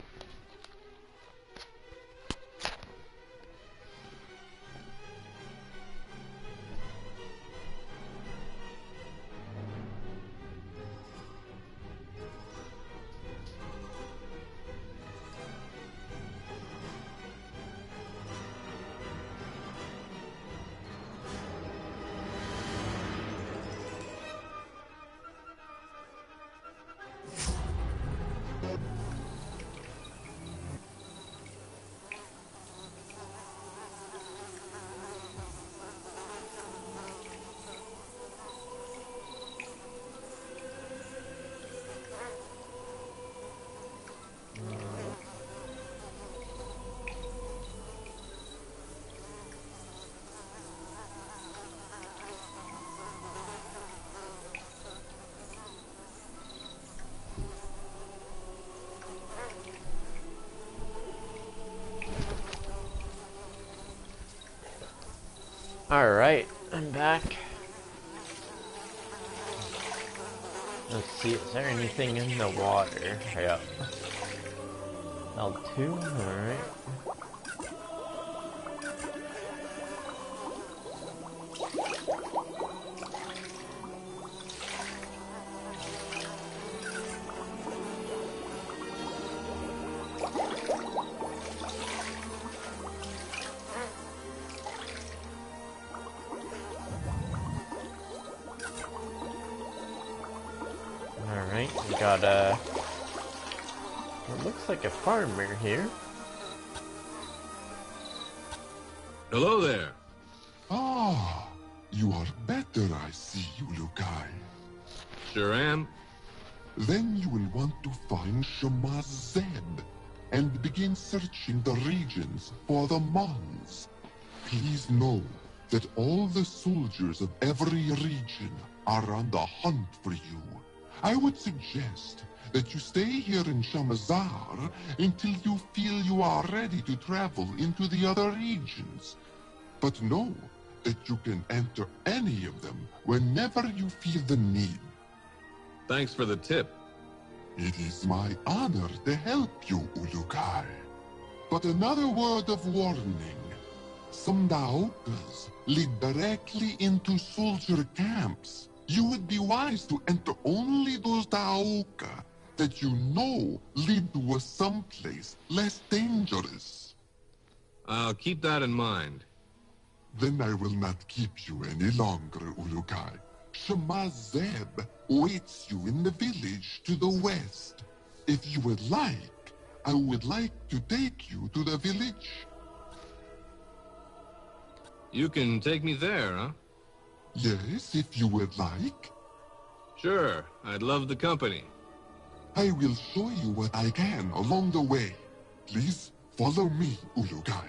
Alright, I'm back. Let's see, is there anything in the water? Yeah. L2, alright. Alright, we got it looks like a farmer here. Hello there. Ah, you are better, I see, Urukai. Sure am. Then you will want to find Shemaz Zeb and begin searching the regions for the Mons. Please know that all the soldiers of every region are on the hunt for you. I would suggest that you stay here in Shamazar until you feel you are ready to travel into the other regions. But know that you can enter any of them whenever you feel the need. Thanks for the tip. It is my honor to help you, Urukai. But another word of warning. Some Daokas lead directly into soldier camps. You would be wise to enter only those Daoka that you know lead to a someplace less dangerous. I'll keep that in mind. Then I will not keep you any longer, Urukai. Shemaz Zeb waits you in the village to the west. If you would like, I would like to take you to the village. You can take me there, huh? Yes, if you would like. Sure, I'd love the company. I will show you what I can along the way. Please follow me, Ulukai.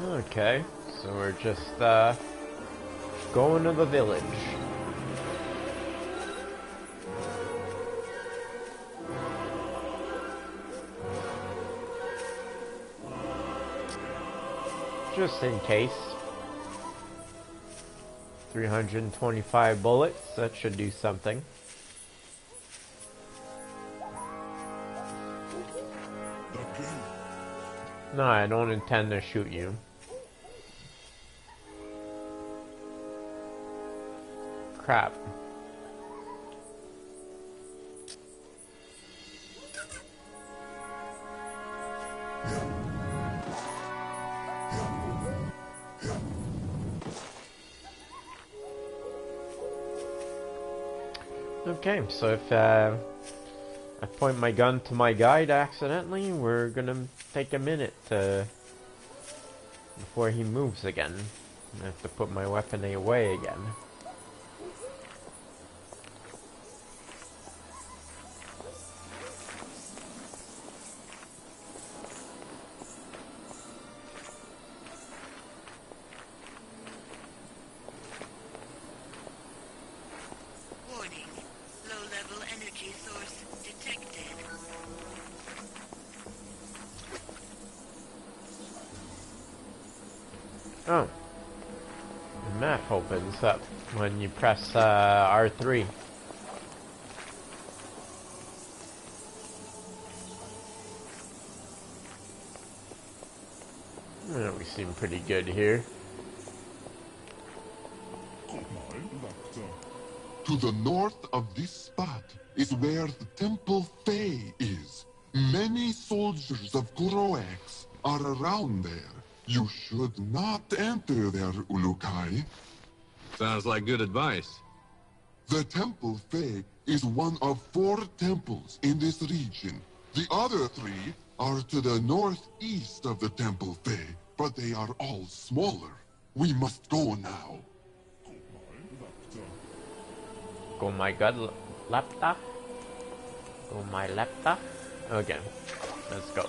Okay, so we're just going to the village. Just in case. 325 bullets, that should do something. No, I don't intend to shoot you. Crap. Okay, so if I point my gun to my guide accidentally, we're gonna take a minute before he moves again. I have to put my weapon away again. Oh. The map opens up when you press R3. Well, we seem pretty good here. To the north of this spot is where the Temple Fae is. Many soldiers of Kroax are around there. You should not enter there, Ulukai. Sounds like good advice. The Temple Fae is one of 4 temples in this region. The other 3 are to the northeast of the Temple Fae, but they are all smaller. We must go now. Go my god, laptop. Go my laptop. Okay, let's go.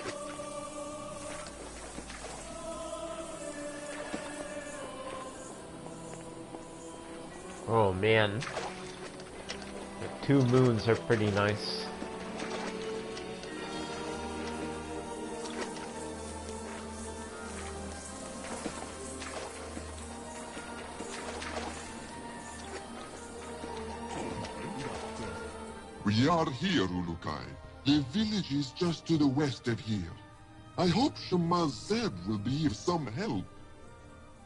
Oh man, the 2 moons are pretty nice. We are here, Ulukai. The village is just to the west of here. I hope Shamaz Zeb will be of some help.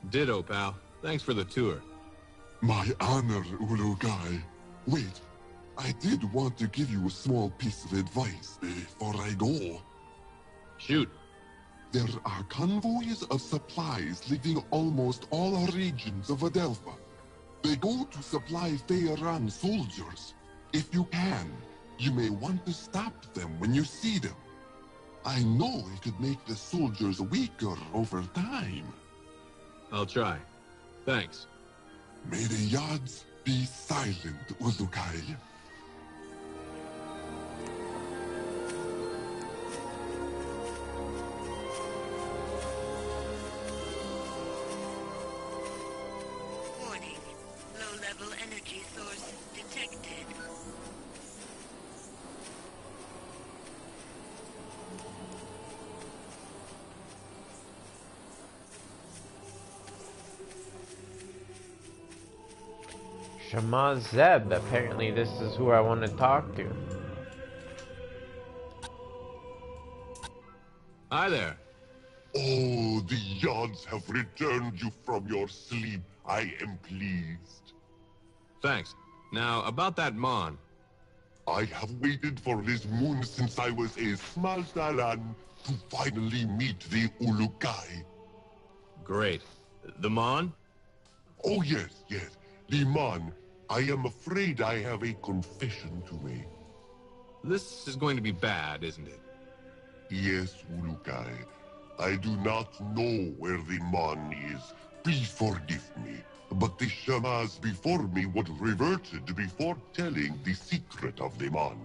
Ditto, pal. Thanks for the tour. My honor, Ulukai. Wait, I did want to give you a small piece of advice before I go. Shoot. There are convoys of supplies leaving almost all regions of Adelpha. They go to supply Feyran soldiers. If you can, you may want to stop them when you see them. I know it could make the soldiers weaker over time. I'll try. Thanks. May the Yads be silent, Ulukai. Warning. Low-level energy source detected. Shamaz Zeb, apparently this is who I want to talk to. Hi there. Oh, the Yads have returned you from your sleep. I am pleased. Thanks. Now, about that Mon. I have waited for this moon since I was a small Dalan to finally meet the Ulukai. Great. The Mon? Oh yes, yes. The Mon. I am afraid I have a confession to make. This is going to be bad, isn't it? Yes, Ulukai. I do not know where the Mon is. Please forgive me. But the Shamas before me would reverted before telling the secret of the Mon.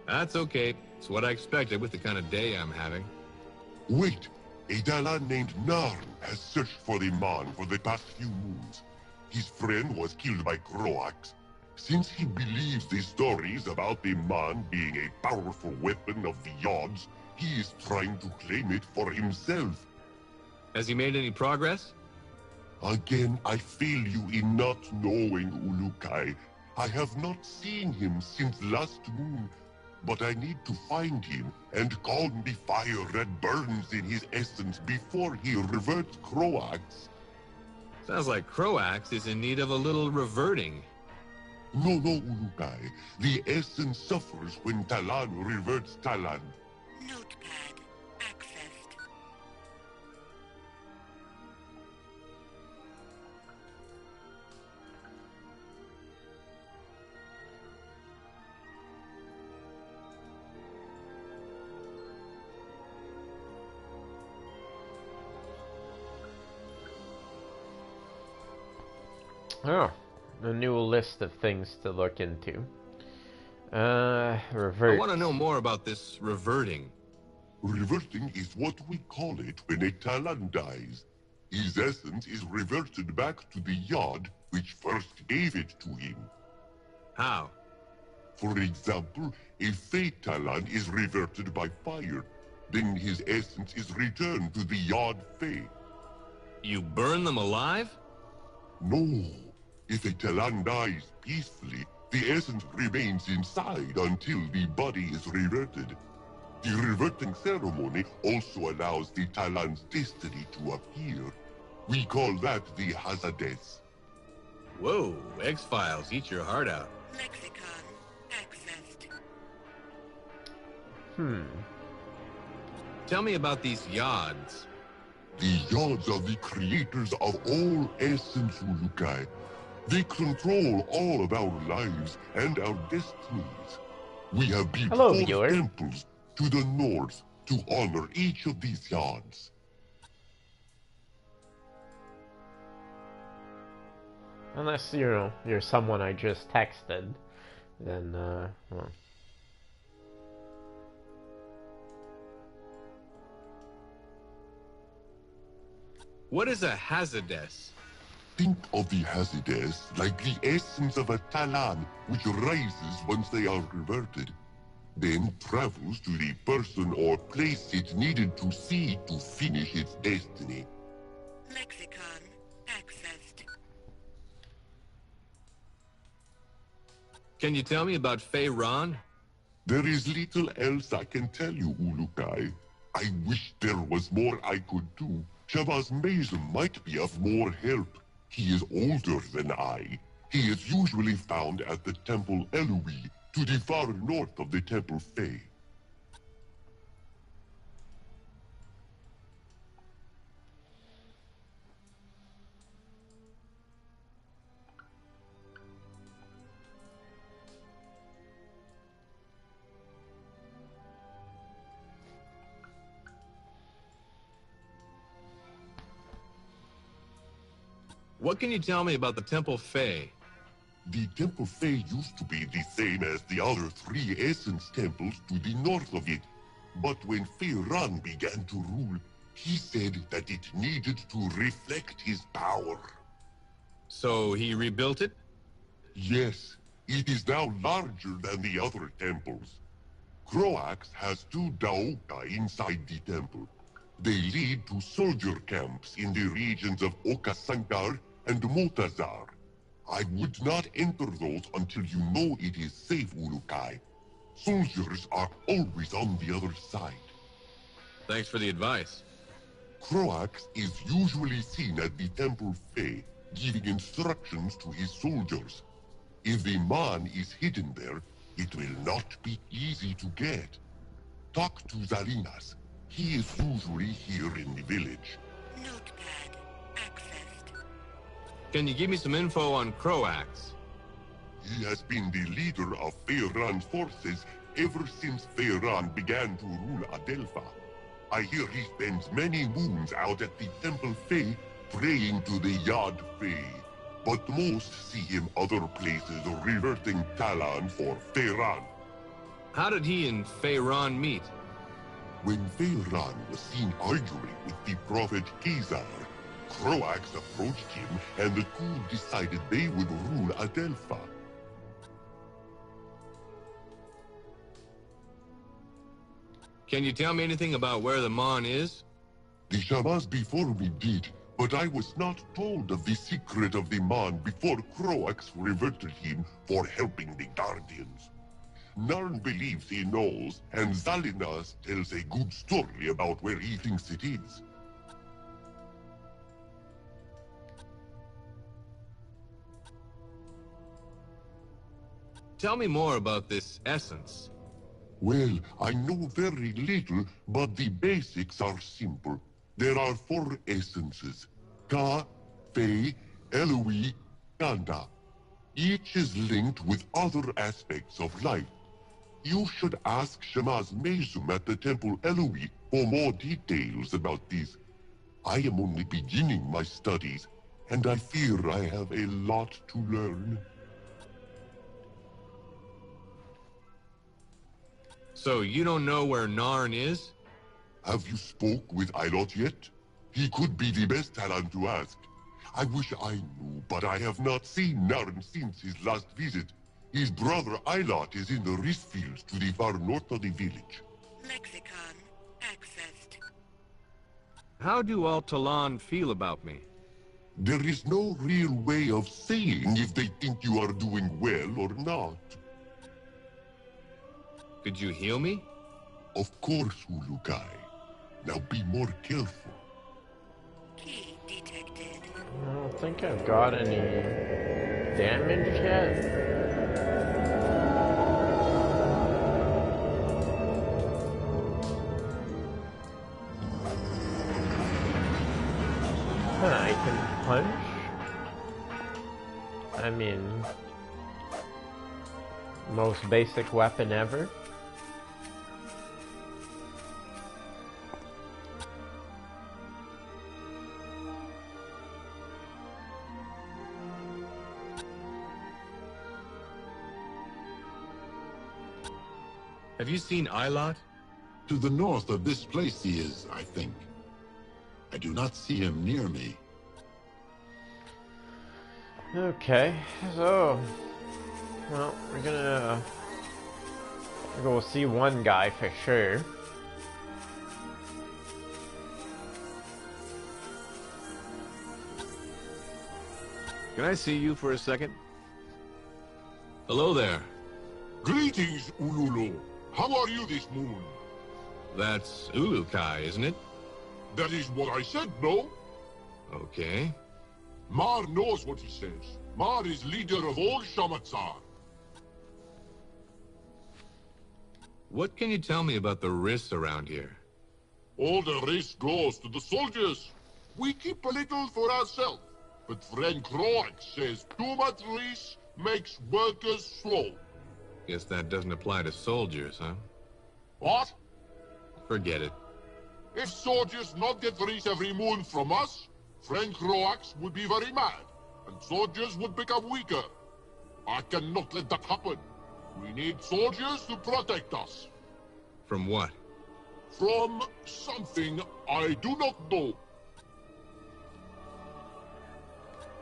That's okay. It's what I expected with the kind of day I'm having. Wait, a Dalan named Narn has searched for the Mon for the past few moons. His friend was killed by Croax. Since he believes the stories about the Mon being a powerful weapon of the Yods, he is trying to claim it for himself. Has he made any progress? Again, I fail you in not knowing Ulukai. I have not seen him since last moon, but I need to find him and calm the fire that burns in his essence before he reverts Croax. Sounds like Croax is in need of a little reverting. No, Ulukai. The essence suffers when Talan reverts Talan. Notepad accessed. Oh, a new list of things to look into. Revert. I want to know more about this reverting. Reverting is what we call it when a Talan dies. His essence is reverted back to the Yod which first gave it to him. How? For example, a Fey Talan is reverted by fire. Then his essence is returned to the Yod Fey. You burn them alive? No. If a Talan dies peacefully, the essence remains inside until the body is reverted. The reverting ceremony also allows the Talan's destiny to appear. We call that the Hazades. Whoa, X-Files, eat your heart out. Lexicon accessed. Tell me about these Yods. The Yods are the creators of all essence, Ulukai. They control all of our lives and our destinies. We have built four temples to the north to honor each of these Yods. Unless, you're someone I just texted, then, well. What is a Hazades? Think of the Hazades like the essence of a Talan, which rises once they are reverted, then travels to the person or place it needed to see to finish its destiny. Lexicon accessed. Can you tell me about Fey Ron? There is little else I can tell you, Ulukai. I wish there was more I could do. Shabazz Mason might be of more help. He is older than I. He is usually found at the Temple Eloi, to the far north of the Temple Fey. What can you tell me about the Temple Fey? The Temple Fey used to be the same as the other three Essence Temples to the north of it. But when Fey Ran began to rule, he said that it needed to reflect his power. So he rebuilt it? Yes, it is now larger than the other temples. Croax has 2 Daoka inside the temple. They lead to soldier camps in the regions of Okasankar and Motazar. I would not enter those until you know it is safe, Ulukai. Soldiers are always on the other side. Thanks for the advice. Croax is usually seen at the Temple Fey, giving instructions to his soldiers. If the man is hidden there, it will not be easy to get. Talk to Zalinas. He is usually here in the village. Notepad accessed. Can you give me some info on Croax? He has been the leader of Feyran's forces ever since Feyran began to rule Adelpha. I hear he spends many moons out at the Temple Fae praying to the Yad Fae. But most see him other places reverting Talon for Feyran. How did he and Feyran meet? When Feyran was seen arguing with the prophet Khazar, Croax approached him and the two decided they would rule Adelpha. Can you tell me anything about where the Mon is? The Shamas before me did, but I was not told of the secret of the Mon before Croax reverted him for helping the Guardians. Narn believes he knows, and Zalinas tells a good story about where he thinks it is. Tell me more about this essence. Well, I know very little, but the basics are simple. There are 4 essences: Ka, Fe, Eloi, Ganda. Each is linked with other aspects of life. You should ask Shemaz Mezum at the Temple Eloi for more details about this. I am only beginning my studies, and I fear I have a lot to learn. So you don't know where Narn is? Have you spoke with Ilot yet? He could be the best Talon to ask. I wish I knew, but I have not seen Narn since his last visit. His brother Ilot is in the rice fields to the far north of the village. Lexicon accessed. How do all Talon feel about me? There is no real way of saying if they think you are doing well or not. Could you heal me? Of course, Ulukai. Now be more careful. Key detected. I don't think I've got any damage yet. I can punch. I mean, most basic weapon ever. Have you seen Ilot? To the north of this place he is, I think. I do not see him near me. Okay, so, well, we're gonna go see one guy for sure. Can I see you for a second? Hello there. Greetings, Ululu. How are you this moon? That's Ulukai, isn't it? That is what I said, no? Okay. Mar knows what he says. Mar is leader of all Shamatzar. What can you tell me about the risks around here? All the risk goes to the soldiers. We keep a little for ourselves. But friend Croax says too much risk makes workers slow. Guess that doesn't apply to soldiers, huh? What? Forget it. If soldiers not get risk every moon from us, friend Croax would be very mad, and soldiers would become weaker. I cannot let that happen. We need soldiers to protect us. From what? From something I do not know.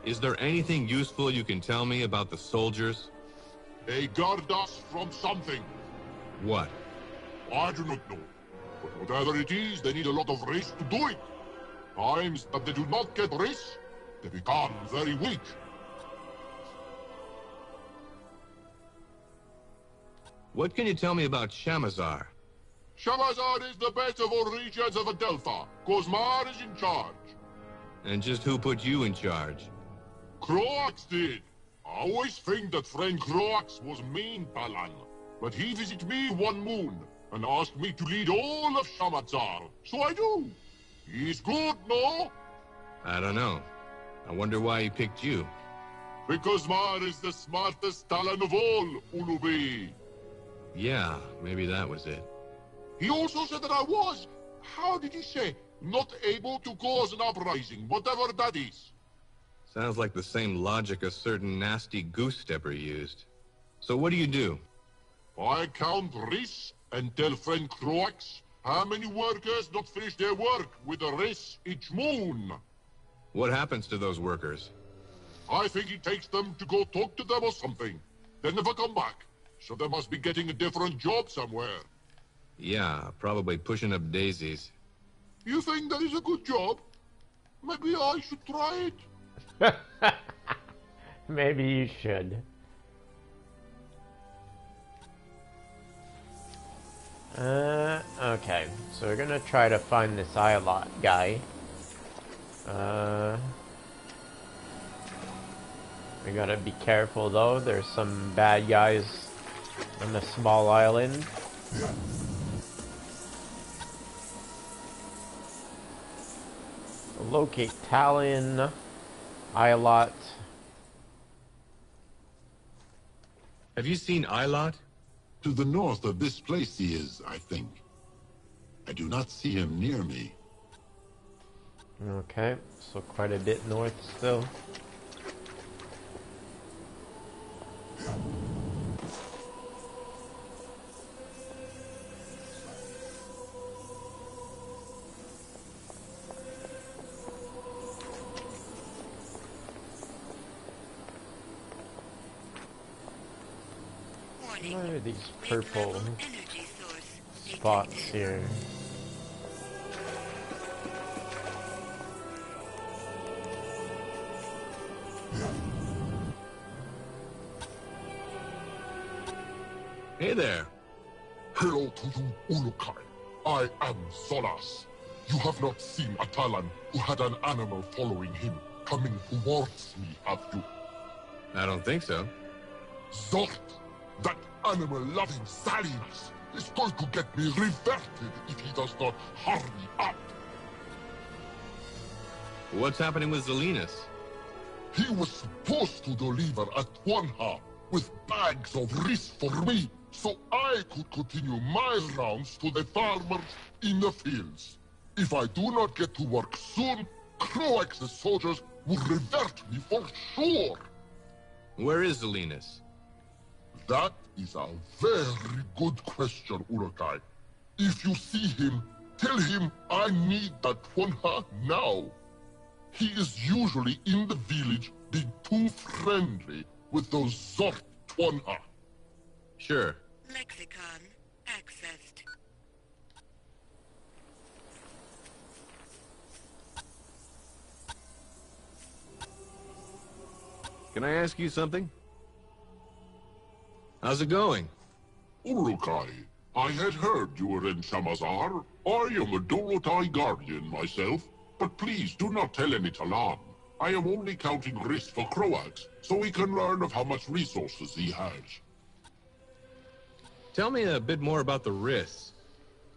Is there anything useful you can tell me about the soldiers? They guard us from something. What? I do not know. But whatever it is, they need a lot of risk to do it. Times that they do not get risk, they become very weak. What can you tell me about Shamazar? Shamazar is the best of all regions of Adelpha. Kozmar is in charge. And just who put you in charge? Croax did. I always think that friend Croax was mean, Talan. But he visited me one moon and asked me to lead all of Shamatzar. So I do. He's good, no? I don't know. I wonder why he picked you. Because Mar is the smartest Talan of all, Ulubi. Yeah, maybe that was it. He also said that I was. How did he say? Not able to cause an uprising, whatever that is. Sounds like the same logic a certain nasty goose stepper used. So what do you do? I count risks and tell friend Croax how many workers not finish their work with a race each moon. What happens to those workers? I think it takes them to go talk to them or something. They never come back, so they must be getting a different job somewhere. Yeah, probably pushing up daisies. You think that is a good job? Maybe I should try it. Maybe you should. Okay, so we're gonna try to find this Ilot guy. We gotta be careful though, there's some bad guys on the small island. Locate Talon, Ilot. Have you seen Ilot? To the north of this place he is, I think. I do not see him near me. Okay, so quite a bit north still. Why are these purple spots here? Hey there. Hello to you, Ulukai. I am Solas. You have not seen a Talon who had an animal following him, coming towards me, have you? I don't think so. Zort, that animal-loving Salinas is going to get me reverted if he does not hurry up. What's happening with Zelinas? He was supposed to deliver a Twanha with bags of rice for me, so I could continue my rounds to the farmers in the fields. If I do not get to work soon, Croax's soldiers will revert me for sure. Where is Zelinas? That is a very good question, Urukai. If you see him, tell him I need that Twanha now. He is usually in the village being too friendly with those Zort Twanha. Sure. Lexicon accessed. Can I ask you something? How's it going? Urukai, I had heard you were in Shamazar. I am a Dolotai guardian myself, but please do not tell any Talan. I am only counting risks for Croax, so we can learn of how much resources he has. Tell me a bit more about the risks.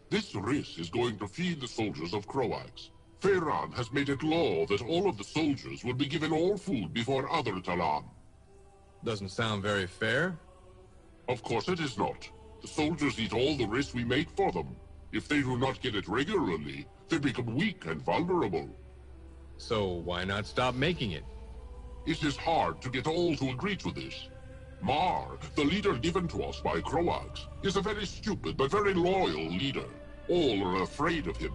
This risk is going to feed the soldiers of Croax. Feyran has made it law that all of the soldiers will be given all food before other Talan. Doesn't sound very fair. Of course it is not. The soldiers eat all the risk we make for them. If they do not get it regularly, they become weak and vulnerable. So why not stop making it? It is hard to get all to agree to this. Mar, the leader given to us by Croax, is a very stupid but very loyal leader. All are afraid of him.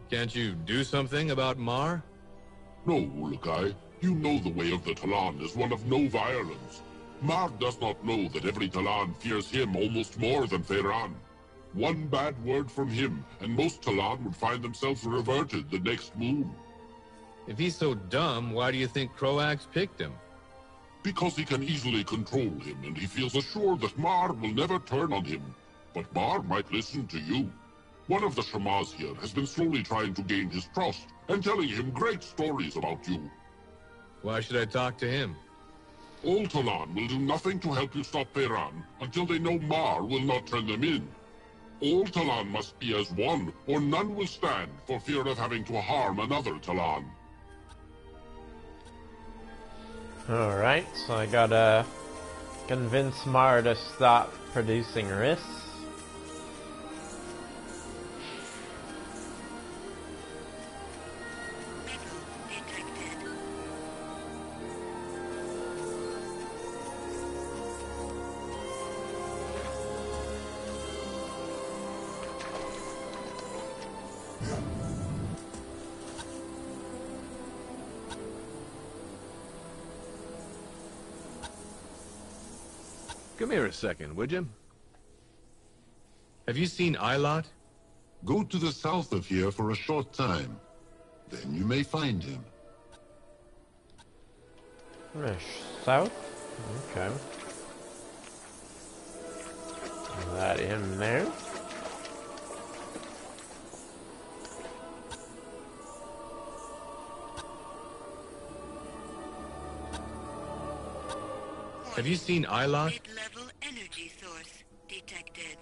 Can't you do something about Mar? No, Ulukai. You know the way of the Talan is one of no violence. Mar does not know that every Talan fears him almost more than Feyran. One bad word from him, and most Talan would find themselves reverted the next moon. If he's so dumb, why do you think Croax picked him? Because he can easily control him, and he feels assured that Mar will never turn on him. But Mar might listen to you. One of the Shamaz here has been slowly trying to gain his trust, and telling him great stories about you. Why should I talk to him? All Talan will do nothing to help you stop Feyran until they know Mar will not turn them in. All Talan must be as one, or none will stand for fear of having to harm another Talan. Alright, so I gotta convince Mar to stop producing risks. Come here a second, would you? Have you seen Ilot? Go to the south of here for a short time. Then you may find him. South? Okay. Is that him there? Have you seen Ilot? Mid-level energy source detected.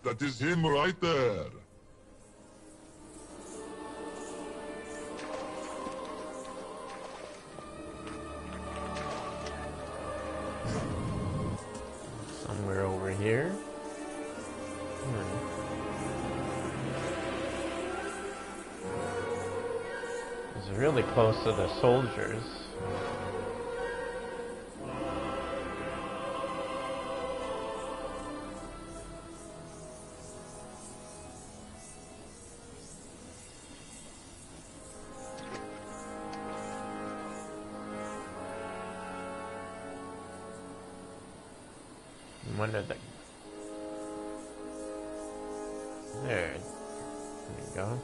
That is him right there. Somewhere over here. It's really close to the soldiers. When did they... There we go.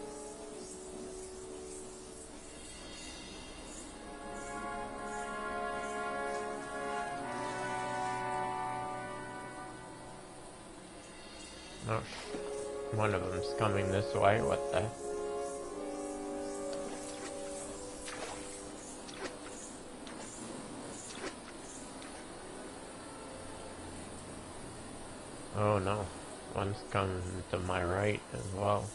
Oh, one of them's coming this way. What the? Oh no, one's coming to my right as well.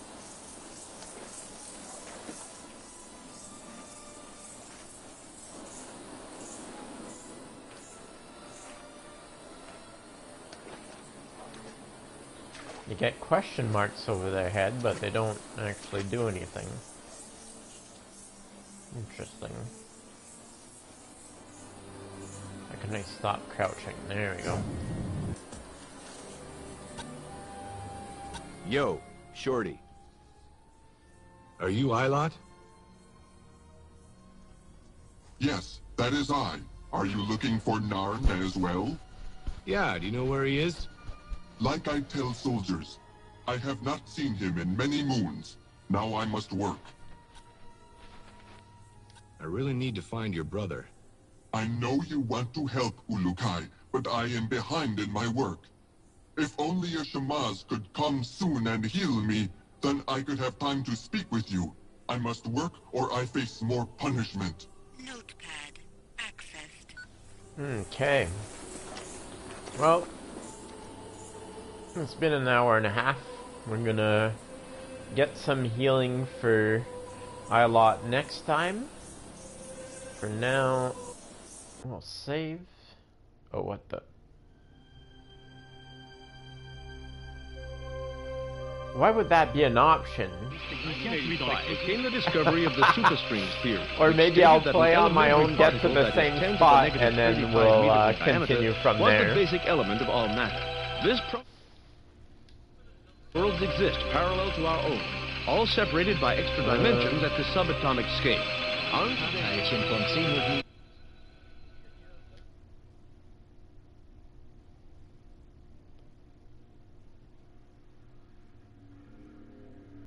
You get question marks over their head, but they don't actually do anything. Interesting. How can I stop crouching? There we go. Yo, Shorty. Are you Ilot? Yes, that is I. Are you looking for Narn as well? Yeah, do you know where he is? Like I tell soldiers, I have not seen him in many moons. Now I must work. I really need to find your brother. I know you want to help, Ulukai, but I am behind in my work. If only a Shamaz could come soon and heal me, then I could have time to speak with you. I must work or I face more punishment. Notepad accessed. Okay. Well, it's been an hour and a half. We're gonna get some healing for Ilot next time. For now, we'll save. Oh, what the? Why would that be an option? In 1985 came the discovery of the superstrings theory. Or maybe I'll play on my own, get to the same spot, and then we'll continue from there. The basic element of all matter. This worlds exist parallel to our own, all separated by extra dimensions at the subatomic scale.